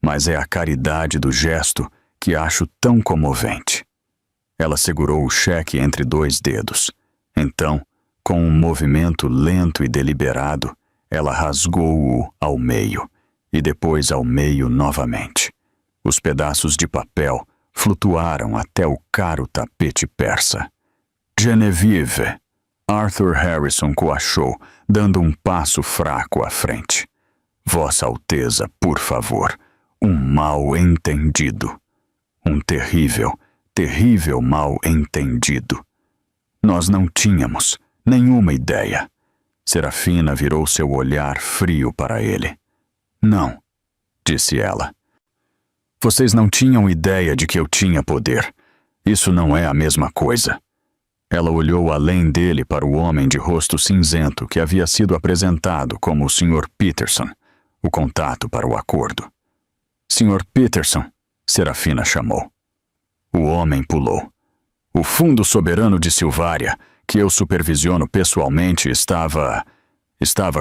mas é a caridade do gesto que acho tão comovente. Ela segurou o cheque entre 2 dedos. Então, com um movimento lento e deliberado, ela rasgou-o ao meio, e depois ao meio novamente. Os pedaços de papel flutuaram até o caro tapete persa. Genevieve, Arthur Harrison coachou, dando um passo fraco à frente. Vossa Alteza, por favor, um mal-entendido. Um terrível, terrível mal-entendido. Nós não tínhamos nenhuma ideia. Serafina virou seu olhar frio para ele. Não, disse ela. Vocês não tinham ideia de que eu tinha poder. Isso não é a mesma coisa. Ela olhou além dele para o homem de rosto cinzento que havia sido apresentado como o Sr. Peterson, o contato para o acordo. Sr. Peterson, Serafina chamou. O homem pulou. O Fundo Soberano de Silvária, que eu supervisiono pessoalmente, estava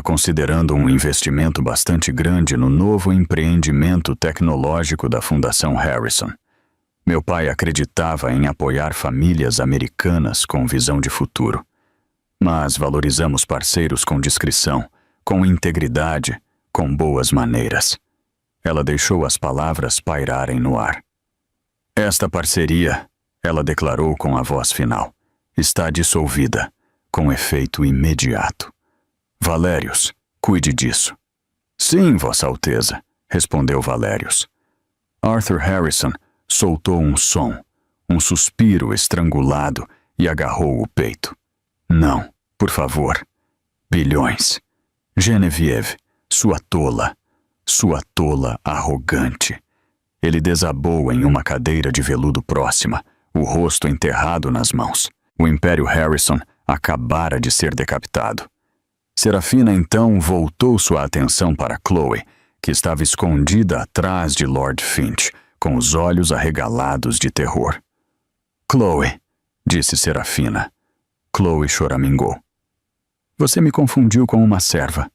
considerando um investimento bastante grande no novo empreendimento tecnológico da Fundação Harrison. Meu pai acreditava em apoiar famílias americanas com visão de futuro. Mas valorizamos parceiros com discrição, com integridade, com boas maneiras. Ela deixou as palavras pairarem no ar. Esta parceria, ela declarou com a voz final, está dissolvida, com efeito imediato. Valérios, cuide disso. Sim, Vossa Alteza, respondeu Valérios. Arthur Harrison soltou um som, um suspiro estrangulado e agarrou o peito. Não, por favor. Bilhões. Genevieve, sua tola arrogante. Ele desabou em uma cadeira de veludo próxima, o rosto enterrado nas mãos. O Império Harrison acabara de ser decapitado. Serafina então voltou sua atenção para Chloe, que estava escondida atrás de Lord Finch, com os olhos arregalados de terror. Chloe, disse Serafina. Chloe choramingou. Você me confundiu com uma serva.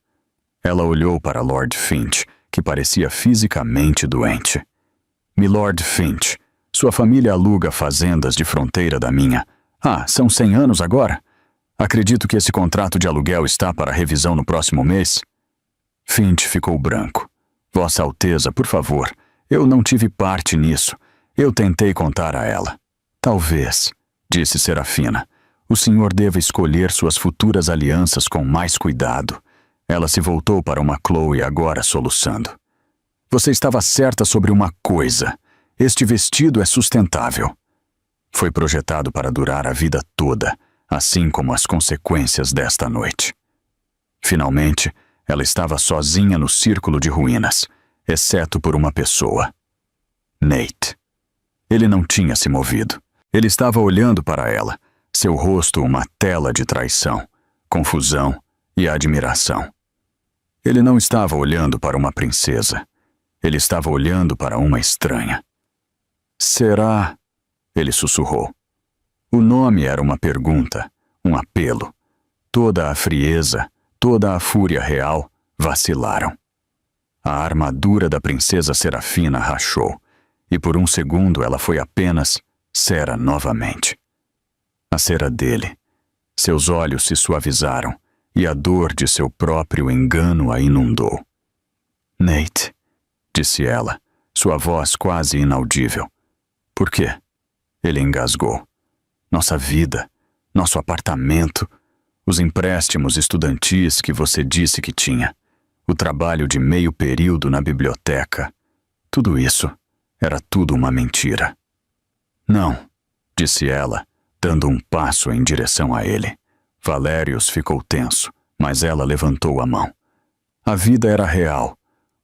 Ela olhou para Lord Finch, que parecia fisicamente doente. Milord Finch, sua família aluga fazendas de fronteira da minha. São 100 anos agora? Acredito que esse contrato de aluguel está para revisão no próximo mês. Finch ficou branco. Vossa Alteza, por favor, eu não tive parte nisso. Eu tentei contar a ela. Talvez, disse Serafina, o senhor deva escolher suas futuras alianças com mais cuidado. Ela se voltou para uma Chloe agora soluçando. Você estava certa sobre uma coisa. Este vestido é sustentável. Foi projetado para durar a vida toda, assim como as consequências desta noite. Finalmente, ela estava sozinha no círculo de ruínas, exceto por uma pessoa. Nate. Ele não tinha se movido. Ele estava olhando para ela, seu rosto uma tela de traição, confusão e admiração. Ele não estava olhando para uma princesa. Ele estava olhando para uma estranha. Será? Ele sussurrou. O nome era uma pergunta, um apelo. Toda a frieza, toda a fúria real vacilaram. A armadura da princesa Serafina rachou, e por um segundo ela foi apenas Sera novamente. A cera dele. Seus olhos se suavizaram, e a dor de seu próprio engano a inundou. Nate, disse ela, sua voz quase inaudível. Por quê? Ele engasgou. Nossa vida, nosso apartamento, os empréstimos estudantis que você disse que tinha, o trabalho de meio período na biblioteca, tudo isso era tudo uma mentira. Não, disse ela, dando um passo em direção a ele. Valérios ficou tenso, mas ela levantou a mão. A vida era real.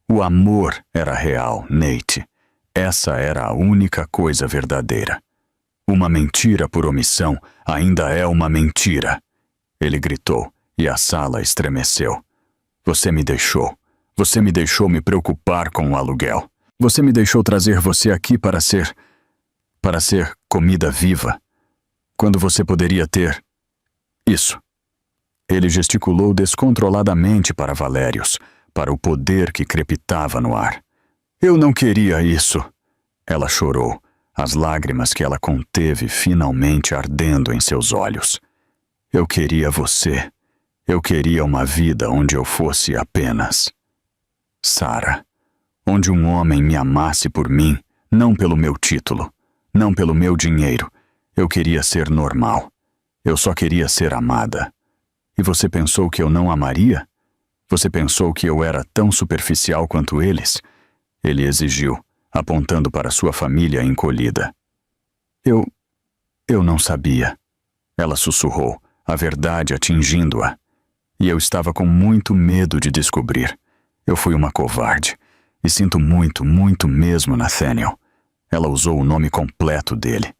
O amor era real, Nate. Essa era a única coisa verdadeira. Uma mentira por omissão ainda é uma mentira. Ele gritou, e a sala estremeceu. Você me deixou. Você me deixou me preocupar com o aluguel. Você me deixou trazer você aqui para ser comida viva. Quando você poderia ter isso. Ele gesticulou descontroladamente para Valérios, para o poder que crepitava no ar. Eu não queria isso. Ela chorou, as lágrimas que ela conteve finalmente ardendo em seus olhos. Eu queria você. Eu queria uma vida onde eu fosse apenas Sarah. Onde um homem me amasse por mim, não pelo meu título, não pelo meu dinheiro. Eu queria ser normal. Eu só queria ser amada. E você pensou que eu não amaria? Você pensou que eu era tão superficial quanto eles? Ele exigiu, apontando para sua família encolhida. Eu não sabia. Ela sussurrou, a verdade atingindo-a. E eu estava com muito medo de descobrir. Eu fui uma covarde. E sinto muito, muito mesmo, Nathaniel. Ela usou o nome completo dele.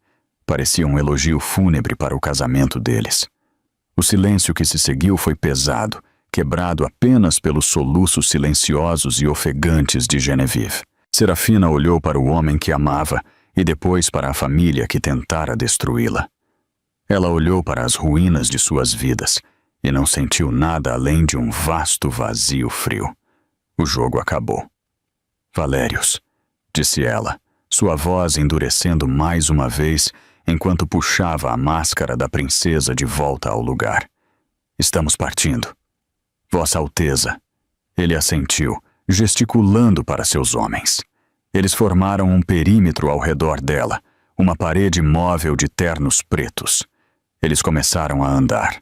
Parecia um elogio fúnebre para o casamento deles. O silêncio que se seguiu foi pesado, quebrado apenas pelos soluços silenciosos e ofegantes de Genevieve. Serafina olhou para o homem que amava e depois para a família que tentara destruí-la. Ela olhou para as ruínas de suas vidas e não sentiu nada além de um vasto vazio frio. O jogo acabou. Valérios, disse ela, sua voz endurecendo mais uma vez enquanto puxava a máscara da princesa de volta ao lugar. Estamos partindo. Vossa Alteza. Ele assentiu, gesticulando para seus homens. Eles formaram um perímetro ao redor dela, uma parede móvel de ternos pretos. Eles começaram a andar.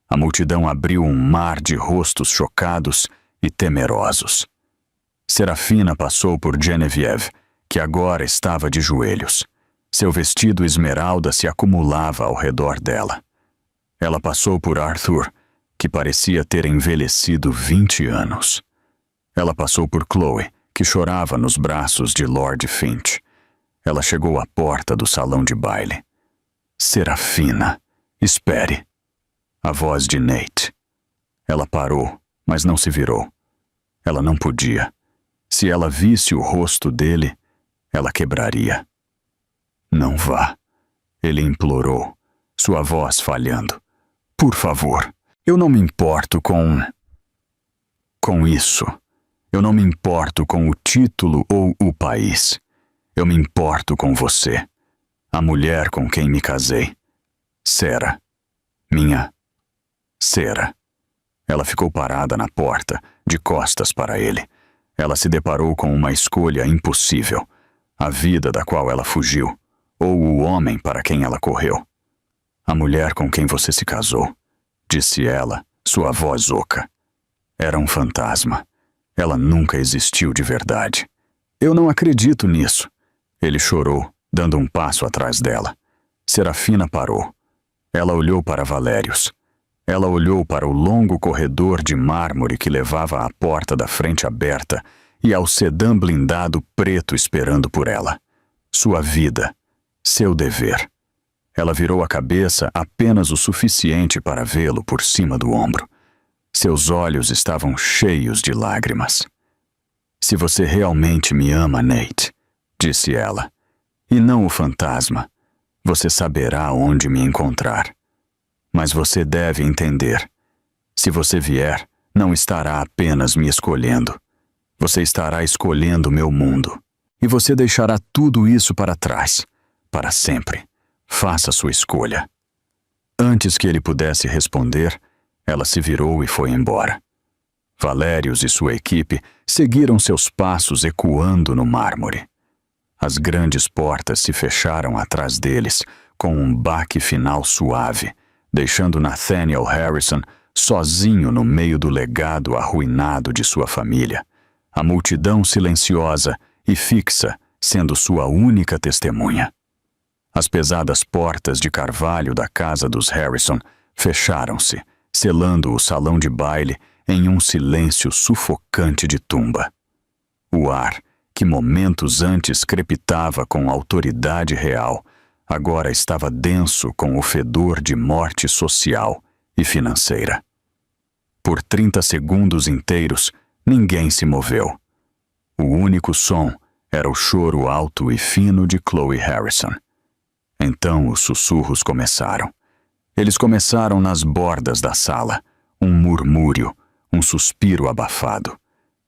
A multidão abriu um mar de rostos chocados e temerosos. Serafina passou por Genevieve, que agora estava de joelhos. Seu vestido esmeralda se acumulava ao redor dela. Ela passou por Arthur, que parecia ter envelhecido 20 anos. Ela passou por Chloe, que chorava nos braços de Lord Finch. Ela chegou à porta do salão de baile. Serafina, espere. A voz de Nate. Ela parou, mas não se virou. Ela não podia. Se ela visse o rosto dele, ela quebraria. Não vá, ele implorou, sua voz falhando. Por favor, eu não me importo com isso. Eu não me importo com o título ou o país. Eu me importo com você, a mulher com quem me casei. Sarah, minha Sarah. Ela ficou parada na porta, de costas para ele. Ela se deparou com uma escolha impossível, a vida da qual ela fugiu, ou o homem para quem ela correu. A mulher com quem você se casou, disse ela, sua voz oca. Era um fantasma. Ela nunca existiu de verdade. Eu não acredito nisso. Ele chorou, dando um passo atrás dela. Serafina parou. Ela olhou para Valérios. Ela olhou para o longo corredor de mármore que levava à porta da frente aberta e ao sedã blindado preto esperando por ela. Sua vida. Seu dever. Ela virou a cabeça apenas o suficiente para vê-lo por cima do ombro. Seus olhos estavam cheios de lágrimas. Se você realmente me ama, Nate, disse ela, e não o fantasma, você saberá onde me encontrar. Mas você deve entender. Se você vier, não estará apenas me escolhendo. Você estará escolhendo meu mundo. E você deixará tudo isso para trás. Para sempre. Faça sua escolha. Antes que ele pudesse responder, ela se virou e foi embora. Valérios e sua equipe seguiram seus passos ecoando no mármore. As grandes portas se fecharam atrás deles, com um baque final suave, deixando Nathaniel Harrison sozinho no meio do legado arruinado de sua família, a multidão silenciosa e fixa sendo sua única testemunha. As pesadas portas de carvalho da casa dos Harrison fecharam-se, selando o salão de baile em um silêncio sufocante de tumba. O ar, que momentos antes crepitava com autoridade real, agora estava denso com o fedor de morte social e financeira. Por 30 segundos inteiros, ninguém se moveu. O único som era o choro alto e fino de Chloe Harrison. Então os sussurros começaram. Eles começaram nas bordas da sala, um murmúrio, um suspiro abafado.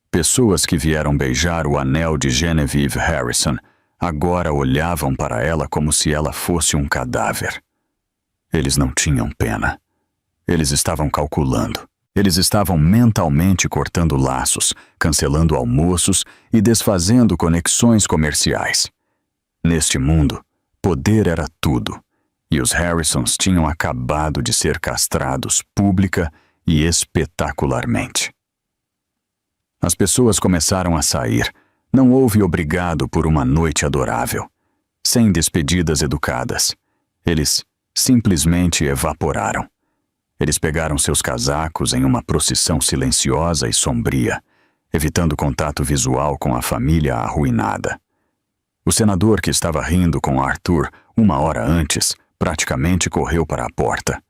Pessoas que vieram beijar o anel de Genevieve Harrison agora olhavam para ela como se ela fosse um cadáver. Eles não tinham pena. Eles estavam calculando. Eles estavam mentalmente cortando laços, cancelando almoços e desfazendo conexões comerciais. Neste mundo, poder era tudo, e os Harrisons tinham acabado de ser castrados pública e espetacularmente. As pessoas começaram a sair. Não houve obrigado por uma noite adorável. Sem despedidas educadas. Eles simplesmente evaporaram. Eles pegaram seus casacos em uma procissão silenciosa e sombria, evitando contato visual com a família arruinada. O senador que estava rindo com Arthur 1 hora antes praticamente correu para a porta.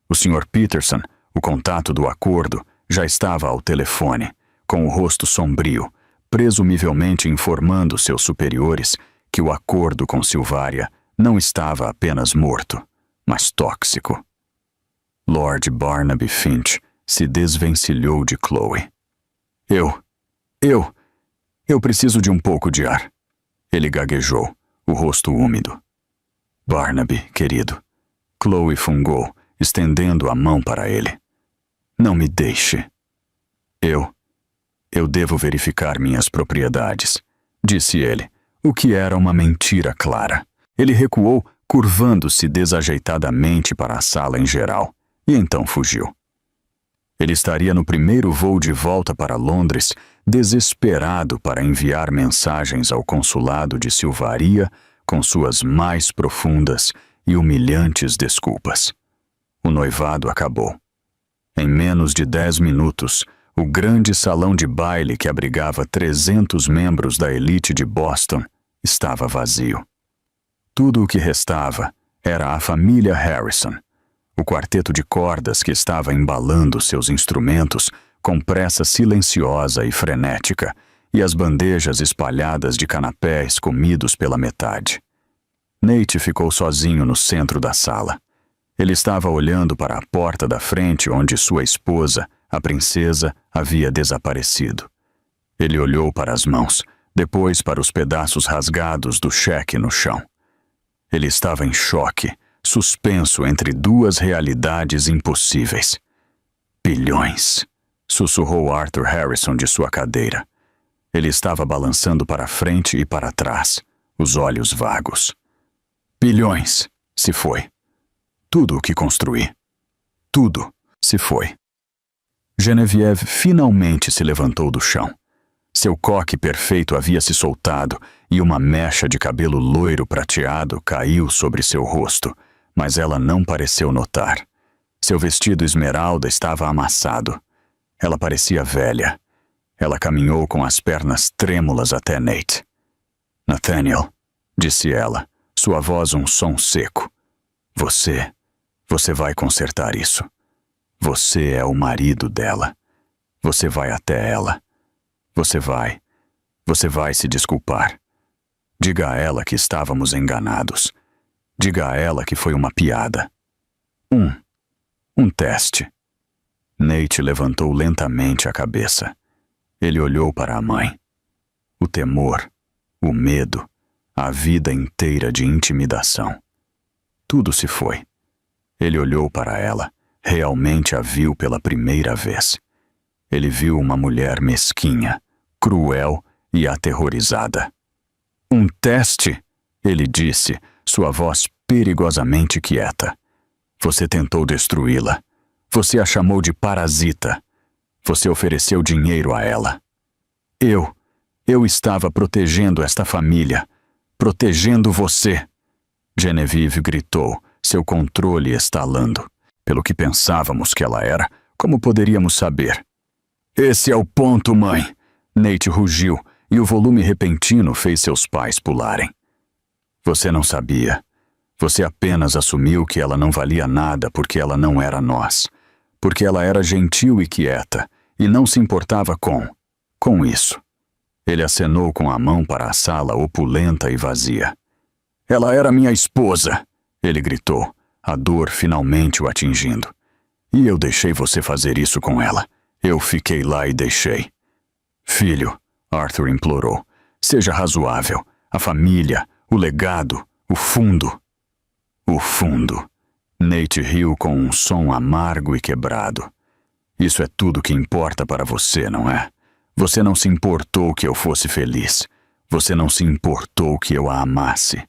O Sr. Peterson, o contato do acordo, já estava ao telefone, com o rosto sombrio, presumivelmente informando seus superiores que o acordo com Silvária não estava apenas morto, mas tóxico. Lord Barnaby Finch se desvencilhou de Chloe. Eu preciso de um pouco de ar. Ele gaguejou, o rosto úmido. Barnaby, querido. Chloe fungou, estendendo a mão para ele. Não me deixe. Eu devo verificar minhas propriedades, disse ele, o que era uma mentira clara. Ele recuou, curvando-se desajeitadamente para a sala em geral, e então fugiu. Ele estaria no primeiro voo de volta para Londres, desesperado para enviar mensagens ao consulado de Silvaria com suas mais profundas e humilhantes desculpas. O noivado acabou. Em menos de 10 minutos, o grande salão de baile que abrigava 300 membros da elite de Boston estava vazio. Tudo o que restava era a família Harrison, o quarteto de cordas que estava embalando seus instrumentos com pressa silenciosa e frenética, e as bandejas espalhadas de canapés comidos pela metade. Nate ficou sozinho no centro da sala. Ele estava olhando para a porta da frente onde sua esposa, a princesa, havia desaparecido. Ele olhou para as mãos, depois para os pedaços rasgados do cheque no chão. Ele estava em choque, suspenso entre duas realidades impossíveis. Bilhões, sussurrou Arthur Harrison de sua cadeira. Ele estava balançando para frente e para trás, os olhos vagos. Bilhões, se foi. Tudo o que construí. Tudo se foi. Genevieve finalmente se levantou do chão. Seu coque perfeito havia se soltado e uma mecha de cabelo loiro prateado caiu sobre seu rosto, mas ela não pareceu notar. Seu vestido esmeralda estava amassado. Ela parecia velha. Ela caminhou com as pernas trêmulas até Nate. Nathaniel, disse ela, sua voz um som seco. Você vai consertar isso. Você é o marido dela. Você vai até ela. Você vai se desculpar. Diga a ela que estávamos enganados. Diga a ela que foi uma piada. Um teste. Nate levantou lentamente a cabeça. Ele olhou para a mãe. O temor, o medo, a vida inteira de intimidação. Tudo se foi. Ele olhou para ela, realmente a viu pela primeira vez. Ele viu uma mulher mesquinha, cruel e aterrorizada. Um teste, ele disse, sua voz perigosamente quieta. Você tentou destruí-la. Você a chamou de parasita. Você ofereceu dinheiro a ela. Eu estava protegendo esta família. Protegendo você. Genevieve gritou, seu controle estalando. Pelo que pensávamos que ela era, como poderíamos saber? Esse é o ponto, mãe. Nate rugiu, e o volume repentino fez seus pais pularem. Você não sabia. Você apenas assumiu que ela não valia nada porque ela não era nós, porque ela era gentil e quieta, e não se importava com isso. Ele acenou com a mão para a sala opulenta e vazia. Ela era minha esposa, ele gritou, a dor finalmente o atingindo. E eu deixei você fazer isso com ela. Eu fiquei lá e deixei. Filho, Arthur implorou, seja razoável. A família, o legado, o fundo. O fundo. Nate riu com um som amargo e quebrado. Isso é tudo que importa para você, não é? Você não se importou que eu fosse feliz. Você não se importou que eu a amasse.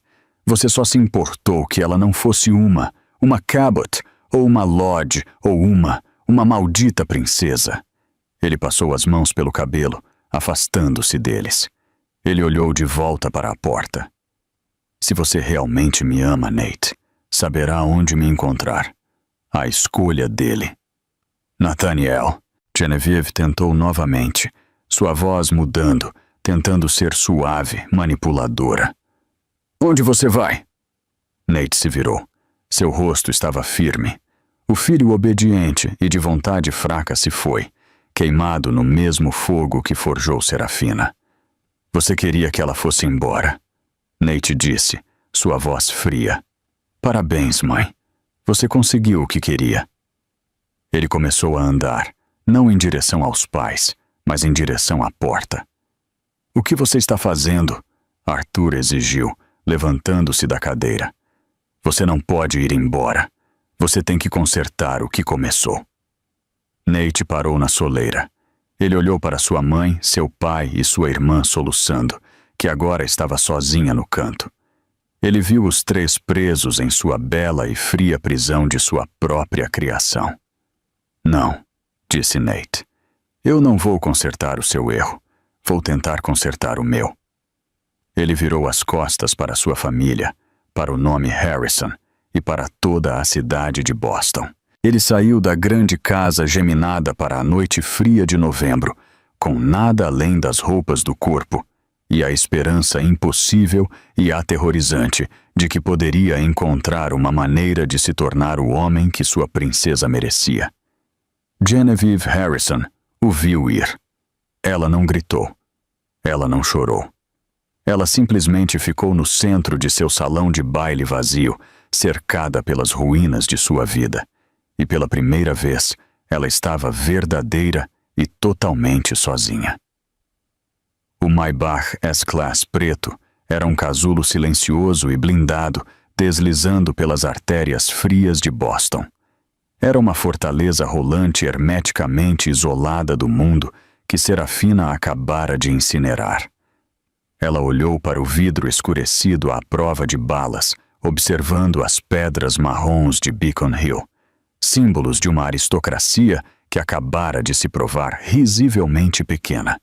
Você só se importou que ela não fosse uma Cabot, ou uma Lodge, ou uma maldita princesa. Ele passou as mãos pelo cabelo, afastando-se deles. Ele olhou de volta para a porta. Se você realmente me ama, Nate, saberá onde me encontrar. A escolha dele. Nathaniel, Genevieve tentou novamente, sua voz mudando, tentando ser suave, manipuladora. Onde você vai? Nate se virou. Seu rosto estava firme. O filho obediente e de vontade fraca se foi, queimado no mesmo fogo que forjou Serafina. Você queria que ela fosse embora. Nate disse, sua voz fria. Parabéns, mãe. Você conseguiu o que queria. Ele começou a andar, não em direção aos pais, mas em direção à porta. O que você está fazendo? Arthur exigiu, levantando-se da cadeira. Você não pode ir embora. Você tem que consertar o que começou. Nate parou na soleira. Ele olhou para sua mãe, seu pai e sua irmã soluçando, que agora estava sozinha no canto. Ele viu os três presos em sua bela e fria prisão de sua própria criação. Não, disse Nate. Eu não vou consertar o seu erro. Vou tentar consertar o meu. Ele virou as costas para sua família, para o nome Harrison e para toda a cidade de Boston. Ele saiu da grande casa geminada para a noite fria de novembro, com nada além das roupas do corpo e a esperança impossível e aterrorizante de que poderia encontrar uma maneira de se tornar o homem que sua princesa merecia. Genevieve Harrison o viu ir. Ela não gritou. Ela não chorou. Ela simplesmente ficou no centro de seu salão de baile vazio, cercada pelas ruínas de sua vida. E pela primeira vez, ela estava verdadeira e totalmente sozinha. O Maybach S-Class preto era um casulo silencioso e blindado, deslizando pelas artérias frias de Boston. Era uma fortaleza rolante hermeticamente isolada do mundo que Serafina acabara de incinerar. Ela olhou para o vidro escurecido à prova de balas, observando as pedras marrons de Beacon Hill, símbolos de uma aristocracia que acabara de se provar risivelmente pequena,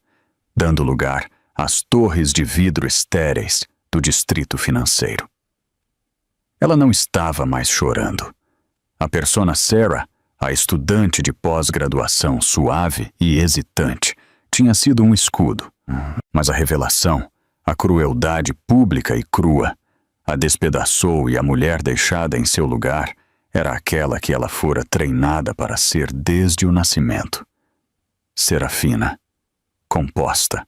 dando lugar às torres de vidro estéreis do distrito financeiro. Ela não estava mais chorando. A persona Sarah, a estudante de pós-graduação suave e hesitante, tinha sido um escudo, mas a revelação, a crueldade pública e crua, a despedaçou e a mulher deixada em seu lugar era aquela que ela fora treinada para ser desde o nascimento. Serafina, composta,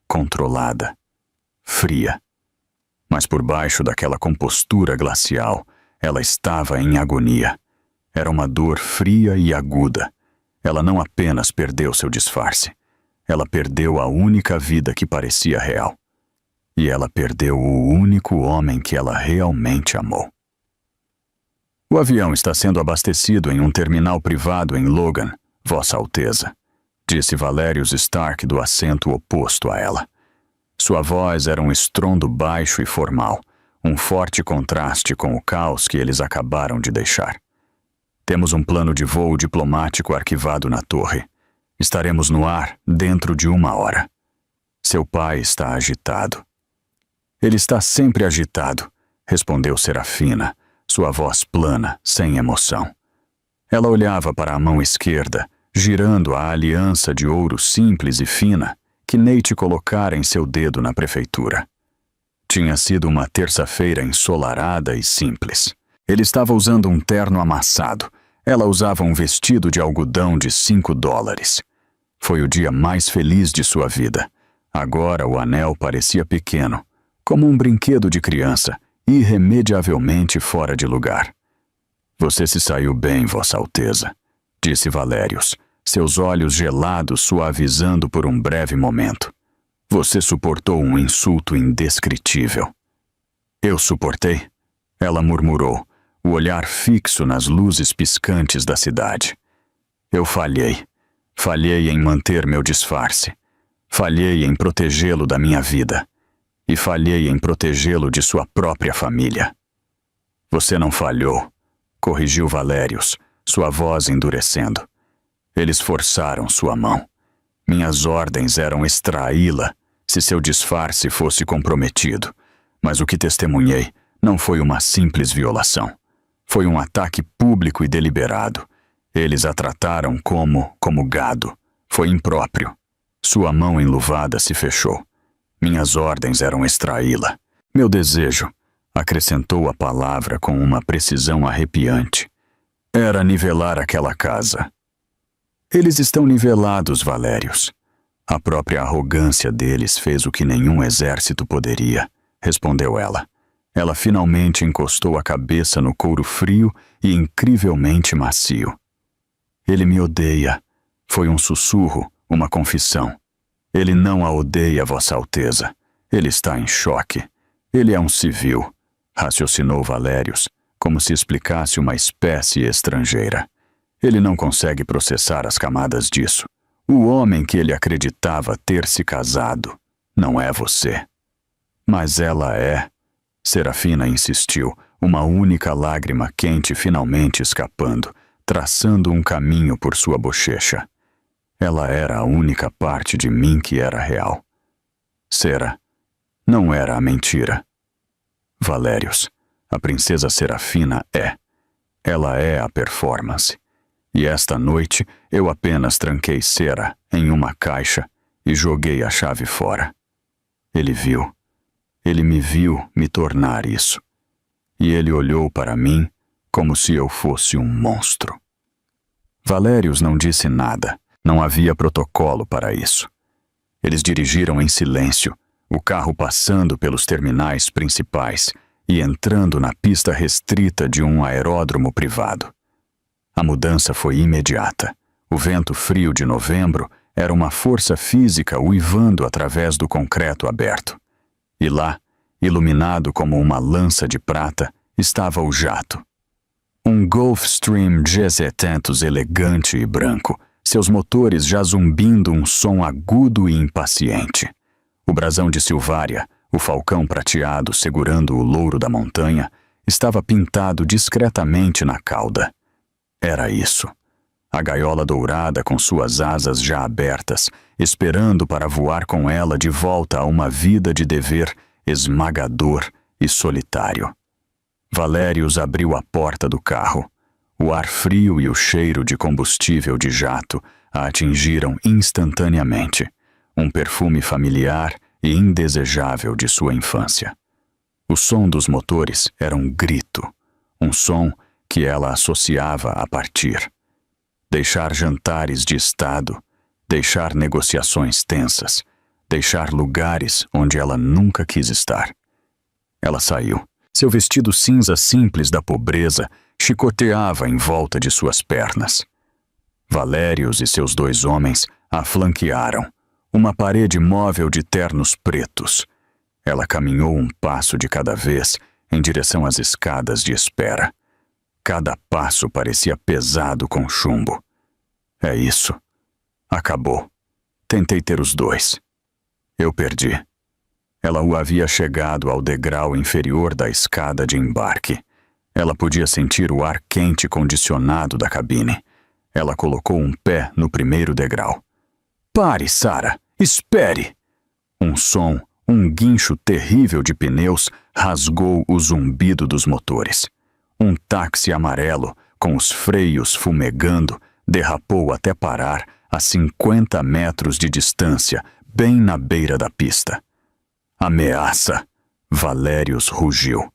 controlada, fria. Mas por baixo daquela compostura glacial, ela estava em agonia. Era uma dor fria e aguda. Ela não apenas perdeu seu disfarce, ela perdeu a única vida que parecia real. E ela perdeu o único homem que ela realmente amou. O avião está sendo abastecido em um terminal privado em Logan, Vossa Alteza, disse Valerius Stark do assento oposto a ela. Sua voz era um estrondo baixo e formal, um forte contraste com o caos que eles acabaram de deixar. Temos um plano de voo diplomático arquivado na torre. Estaremos no ar dentro de 1 hora. Seu pai está agitado. Ele está sempre agitado, respondeu Serafina, sua voz plana, sem emoção. Ela olhava para a mão esquerda, girando a aliança de ouro simples e fina, que Nate colocara em seu dedo na prefeitura. Tinha sido uma terça-feira ensolarada e simples. Ele estava usando um terno amassado. Ela usava um vestido de algodão de $5. Foi o dia mais feliz de sua vida. Agora o anel parecia pequeno, como um brinquedo de criança, irremediavelmente fora de lugar. Você se saiu bem, Vossa Alteza, disse Valérius, seus olhos gelados suavizando por um breve momento. Você suportou um insulto indescritível. Eu suportei? Ela murmurou, o olhar fixo nas luzes piscantes da cidade. Eu falhei. Falhei em manter meu disfarce. Falhei em protegê-lo da minha vida. E falhei em protegê-lo de sua própria família. Você não falhou, corrigiu Valérius, sua voz endurecendo. Eles forçaram sua mão. Minhas ordens eram extraí-la se seu disfarce fosse comprometido, mas o que testemunhei não foi uma simples violação. Foi um ataque público e deliberado. Eles a trataram como gado. Foi impróprio. Sua mão enluvada se fechou. Minhas ordens eram extraí-la. Meu desejo, acrescentou a palavra com uma precisão arrepiante, era nivelar aquela casa. Eles estão nivelados, Valérius. A própria arrogância deles fez o que nenhum exército poderia, respondeu ela. Ela finalmente encostou a cabeça no couro frio e incrivelmente macio. Ele me odeia. Foi um sussurro, uma confissão. Ele não a odeia, Vossa Alteza. Ele está em choque. Ele é um civil, raciocinou Valérius, como se explicasse uma espécie estrangeira. Ele não consegue processar as camadas disso. O homem que ele acreditava ter se casado não é você. Mas ela é. Serafina insistiu, uma única lágrima quente finalmente escapando, traçando um caminho por sua bochecha. Ela era a única parte de mim que era real. Sera, não era a mentira. Valérius, a princesa Serafina é. Ela é a performance. E esta noite eu apenas tranquei Sera em uma caixa e joguei a chave fora. Ele viu. Ele me viu me tornar isso. E ele olhou para mim como se eu fosse um monstro. Valérius não disse nada. Não havia protocolo para isso. Eles dirigiram em silêncio, o carro passando pelos terminais principais e entrando na pista restrita de um aeródromo privado. A mudança foi imediata. O vento frio de novembro era uma força física uivando através do concreto aberto. E lá, iluminado como uma lança de prata, estava o jato. Um Gulfstream G700 elegante e branco, seus motores já zumbindo um som agudo e impaciente. O brasão de Silvária, o falcão prateado segurando o louro da montanha, estava pintado discretamente na cauda. Era isso. A gaiola dourada com suas asas já abertas, esperando para voar com ela de volta a uma vida de dever esmagador e solitário. Valérius abriu a porta do carro. O ar frio e o cheiro de combustível de jato a atingiram instantaneamente, um perfume familiar e indesejável de sua infância. O som dos motores era um grito, um som que ela associava a partir. Deixar jantares de estado, deixar negociações tensas, deixar lugares onde ela nunca quis estar. Ela saiu. Seu vestido cinza simples da pobreza chicoteava em volta de suas pernas. Valérius e seus 2 homens a flanquearam, uma parede móvel de ternos pretos. Ela caminhou um passo de cada vez em direção às escadas de espera. Cada passo parecia pesado com chumbo. É isso. Acabou. Tentei ter os 2. Eu perdi. Ela o havia chegado ao degrau inferior da escada de embarque. Ela podia sentir o ar quente condicionado da cabine. Ela colocou um pé no primeiro degrau. Pare, Sarah! Espere! Um som, um guincho terrível de pneus rasgou o zumbido dos motores. Um táxi amarelo, com os freios fumegando, derrapou até parar a 50 metros de distância, bem na beira da pista. Ameaça! Valérius rugiu.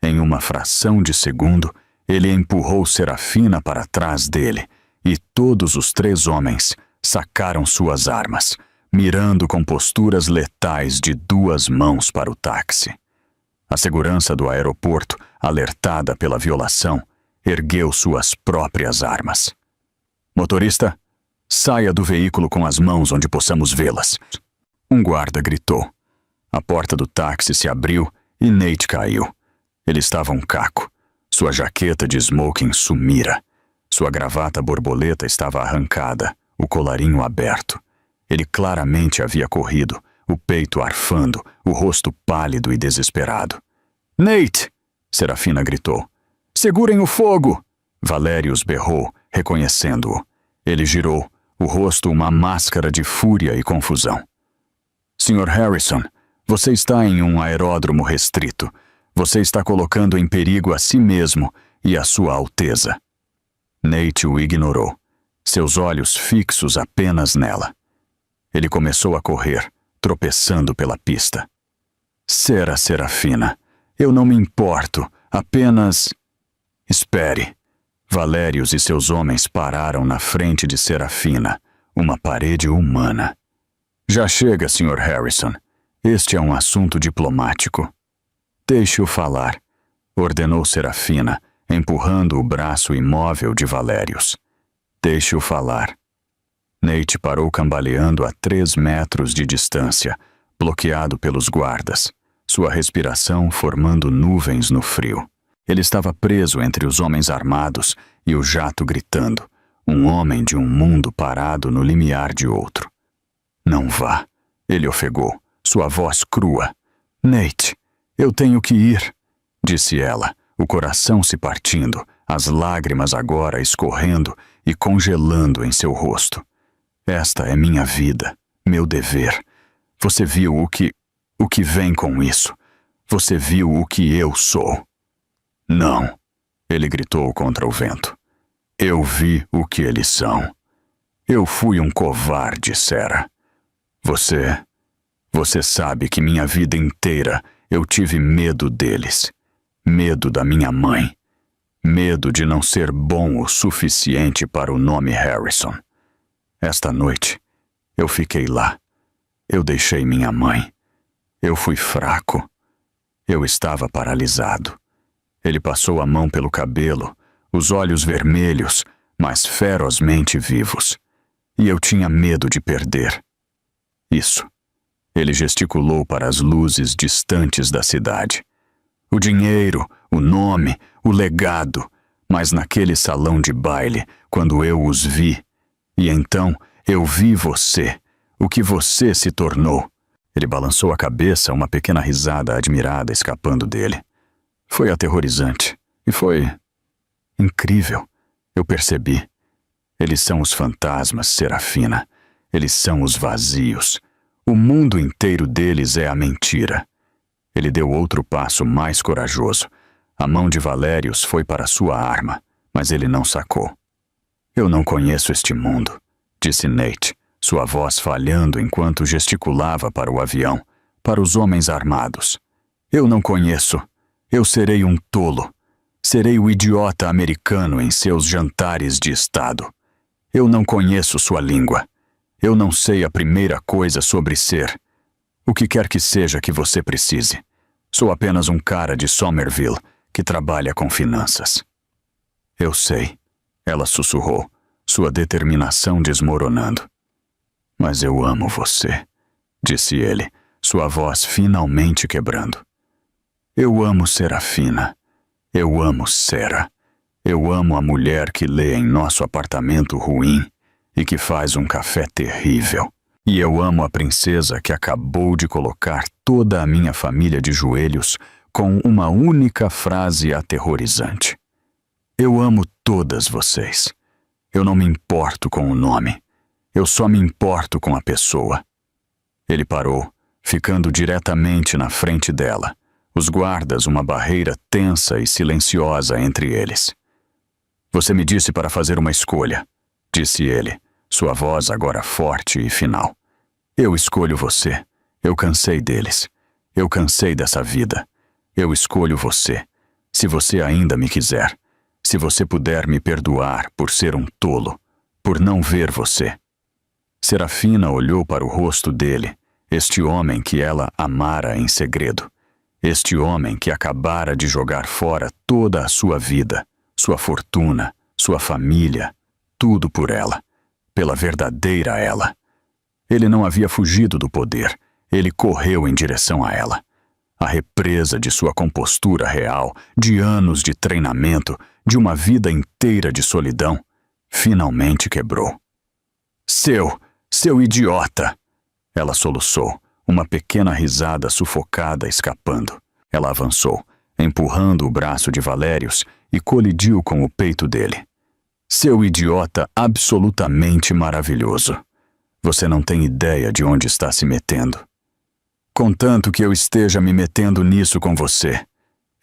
Em uma fração de segundo, ele empurrou Serafina para trás dele, e todos os 3 homens sacaram suas armas, mirando com posturas letais de 2 mãos para o táxi. A segurança do aeroporto, alertada pela violação, ergueu suas próprias armas. Motorista, saia do veículo com as mãos onde possamos vê-las. Um guarda gritou. A porta do táxi se abriu e Nate caiu. Ele estava um caco. Sua jaqueta de smoking sumira. Sua gravata borboleta estava arrancada, o colarinho aberto. Ele claramente havia corrido, o peito arfando, o rosto pálido e desesperado. Nate! Serafina gritou. Segurem o fogo! Valérius berrou, reconhecendo-o. Ele girou, o rosto uma máscara de fúria e confusão. Sr. Harrison, você está em um aeródromo restrito. Você está colocando em perigo a si mesmo e a sua Alteza. Nate o ignorou, seus olhos fixos apenas nela. Ele começou a correr, tropeçando pela pista. Serafina, eu não me importo, apenas... Espere. Valérius e seus homens pararam na frente de Serafina, uma parede humana. Já chega, Sr. Harrison. Este é um assunto diplomático. Deixe-o falar, ordenou Serafina, empurrando o braço imóvel de Valérius. Deixe-o falar. Nate parou cambaleando a 3 metros de distância, bloqueado pelos guardas, sua respiração formando nuvens no frio. Ele estava preso entre os homens armados e o jato gritando, um homem de um mundo parado no limiar de outro. Não vá, ele ofegou, sua voz crua. Nate, eu tenho que ir, disse ela, o coração se partindo, as lágrimas agora escorrendo e congelando em seu rosto. Esta é minha vida, meu dever. Você viu o que vem com isso. Você viu o que eu sou. Não, ele gritou contra o vento. Eu vi o que eles são. Eu fui um covarde, Sera. Você sabe que minha vida inteira eu tive medo deles. Medo da minha mãe. Medo de não ser bom o suficiente para o nome Harrison. Esta noite, eu fiquei lá. Eu deixei minha mãe. Eu fui fraco. Eu estava paralisado. Ele passou a mão pelo cabelo, os olhos vermelhos, mas ferozmente vivos. E eu tinha medo de perder. Isso. Ele gesticulou para as luzes distantes da cidade. O dinheiro, o nome, o legado, mas naquele salão de baile, quando eu os vi, e então eu vi você, o que você se tornou. Ele balançou a cabeça, uma pequena risada admirada escapando dele. Foi aterrorizante. E foi... incrível. Eu percebi. Eles são os fantasmas, Serafina. Eles são os vazios. O mundo inteiro deles é a mentira. Ele deu outro passo mais corajoso. A mão de Valérius foi para sua arma, mas ele não sacou. Eu não conheço este mundo, disse Nate, sua voz falhando enquanto gesticulava para o avião, para os homens armados. Eu não conheço. Eu serei um tolo. Serei o idiota americano em seus jantares de estado. Eu não conheço sua língua. Eu não sei a primeira coisa sobre ser. O que quer que seja que você precise. Sou apenas um cara de Somerville que trabalha com finanças. Eu sei, ela sussurrou, sua determinação desmoronando. Mas eu amo você, disse ele, sua voz finalmente quebrando. Eu amo Serafina. Eu amo Sera. Eu amo a mulher que lê em nosso apartamento ruim e que faz um café terrível. E eu amo a princesa que acabou de colocar toda a minha família de joelhos com uma única frase aterrorizante. Eu amo todas vocês. Eu não me importo com o nome. Eu só me importo com a pessoa. Ele parou, ficando diretamente na frente dela. Os guardas, uma barreira tensa e silenciosa entre eles. Você me disse para fazer uma escolha, disse ele, sua voz agora forte e final. Eu escolho você. Eu cansei deles. Eu cansei dessa vida. Eu escolho você. Se você ainda me quiser. Se você puder me perdoar por ser um tolo, por não ver você. Serafina olhou para o rosto dele, este homem que ela amara em segredo. Este homem que acabara de jogar fora toda a sua vida, sua fortuna, sua família, tudo por ela, pela verdadeira ela. Ele não havia fugido do poder, ele correu em direção a ela. A represa de sua compostura real, de anos de treinamento, de uma vida inteira de solidão, finalmente quebrou. Seu idiota! Ela soluçou, uma pequena risada sufocada escapando. Ela avançou, empurrando o braço de Valérius e colidiu com o peito dele. Seu idiota absolutamente maravilhoso. Você não tem ideia de onde está se metendo. Contanto que eu esteja me metendo nisso com você,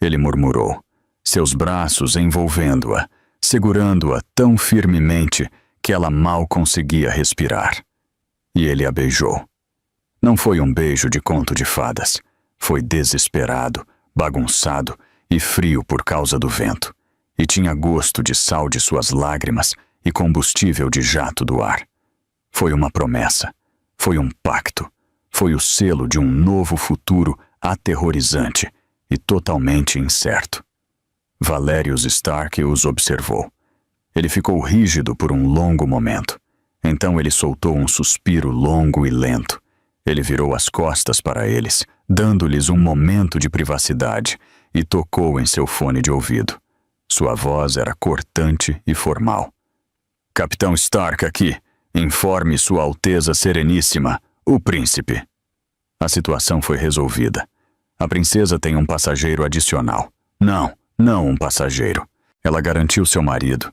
ele murmurou, seus braços envolvendo-a, segurando-a tão firmemente que ela mal conseguia respirar. E ele a beijou. Não foi um beijo de conto de fadas. Foi desesperado, bagunçado e frio por causa do vento. E tinha gosto de sal de suas lágrimas e combustível de jato do ar. Foi uma promessa. Foi um pacto. Foi o selo de um novo futuro aterrorizante e totalmente incerto. Valérius Stark os observou. Ele ficou rígido por um longo momento. Então ele soltou um suspiro longo e lento. Ele virou as costas para eles, dando-lhes um momento de privacidade, e tocou em seu fone de ouvido. Sua voz era cortante e formal. Capitão Stark aqui. Informe Sua Alteza Sereníssima, o príncipe. A situação foi resolvida. A princesa tem um passageiro adicional. Não um passageiro. Ela garantiu seu marido.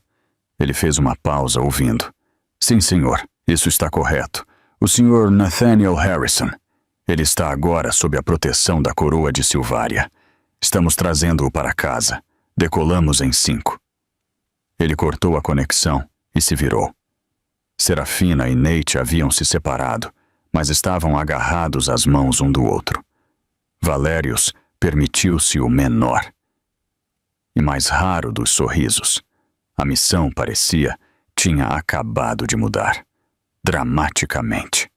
Ele fez uma pausa ouvindo. Sim, senhor, isso está correto. O senhor Nathaniel Harrison. Ele está agora sob a proteção da coroa de Silvária. Estamos trazendo-o para casa. Decolamos em 5. Ele cortou a conexão e se virou. Serafina e Nate haviam se separado, mas estavam agarrados às mãos um do outro. Valérius permitiu-se o menor e mais raro dos sorrisos. A missão, parecia, tinha acabado de mudar, dramaticamente.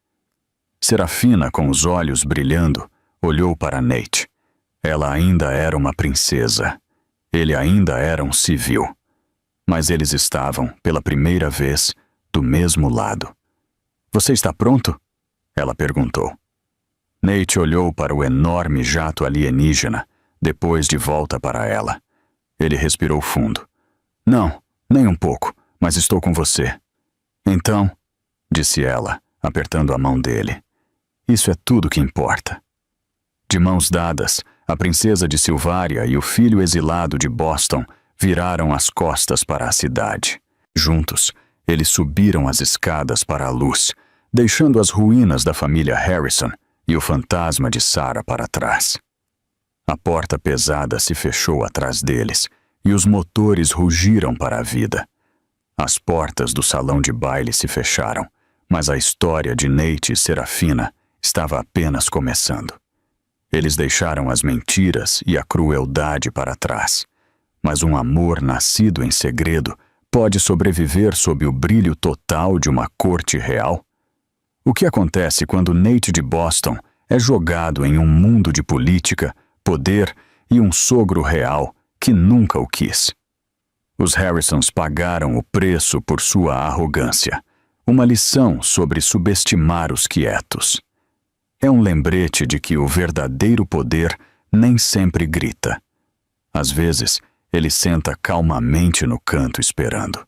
Serafina, com os olhos brilhando, olhou para Nate. Ela ainda era uma princesa. Ele ainda era um civil. Mas eles estavam, pela primeira vez, do mesmo lado. Você está pronto? Ela perguntou. Nate olhou para o enorme jato alienígena, depois de volta para ela. Ele respirou fundo. Não, nem um pouco, mas estou com você. Então, disse ela, apertando a mão dele. Isso é tudo que importa. De mãos dadas, a princesa de Silvária e o filho exilado de Boston viraram as costas para a cidade. Juntos, eles subiram as escadas para a luz, deixando as ruínas da família Harrison e o fantasma de Sarah para trás. A porta pesada se fechou atrás deles e os motores rugiram para a vida. As portas do salão de baile se fecharam, mas a história de Nate e Serafina estava apenas começando. Eles deixaram as mentiras e a crueldade para trás, mas um amor nascido em segredo pode sobreviver sob o brilho total de uma corte real? O que acontece quando Nate de Boston é jogado em um mundo de política, poder e um sogro real que nunca o quis? Os Harrisons pagaram o preço por sua arrogância, uma lição sobre subestimar os quietos. É um lembrete de que o verdadeiro poder nem sempre grita. Às vezes, ele senta calmamente no canto esperando.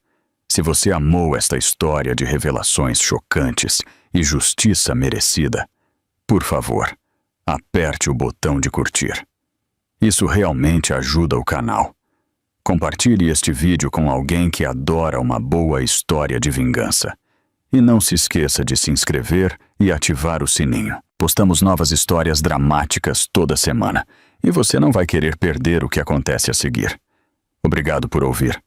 Se você amou esta história de revelações chocantes e justiça merecida, por favor, aperte o botão de curtir. Isso realmente ajuda o canal. Compartilhe este vídeo com alguém que adora uma boa história de vingança. E não se esqueça de se inscrever e ativar o sininho. Postamos novas histórias dramáticas toda semana, e você não vai querer perder o que acontece a seguir. Obrigado por ouvir.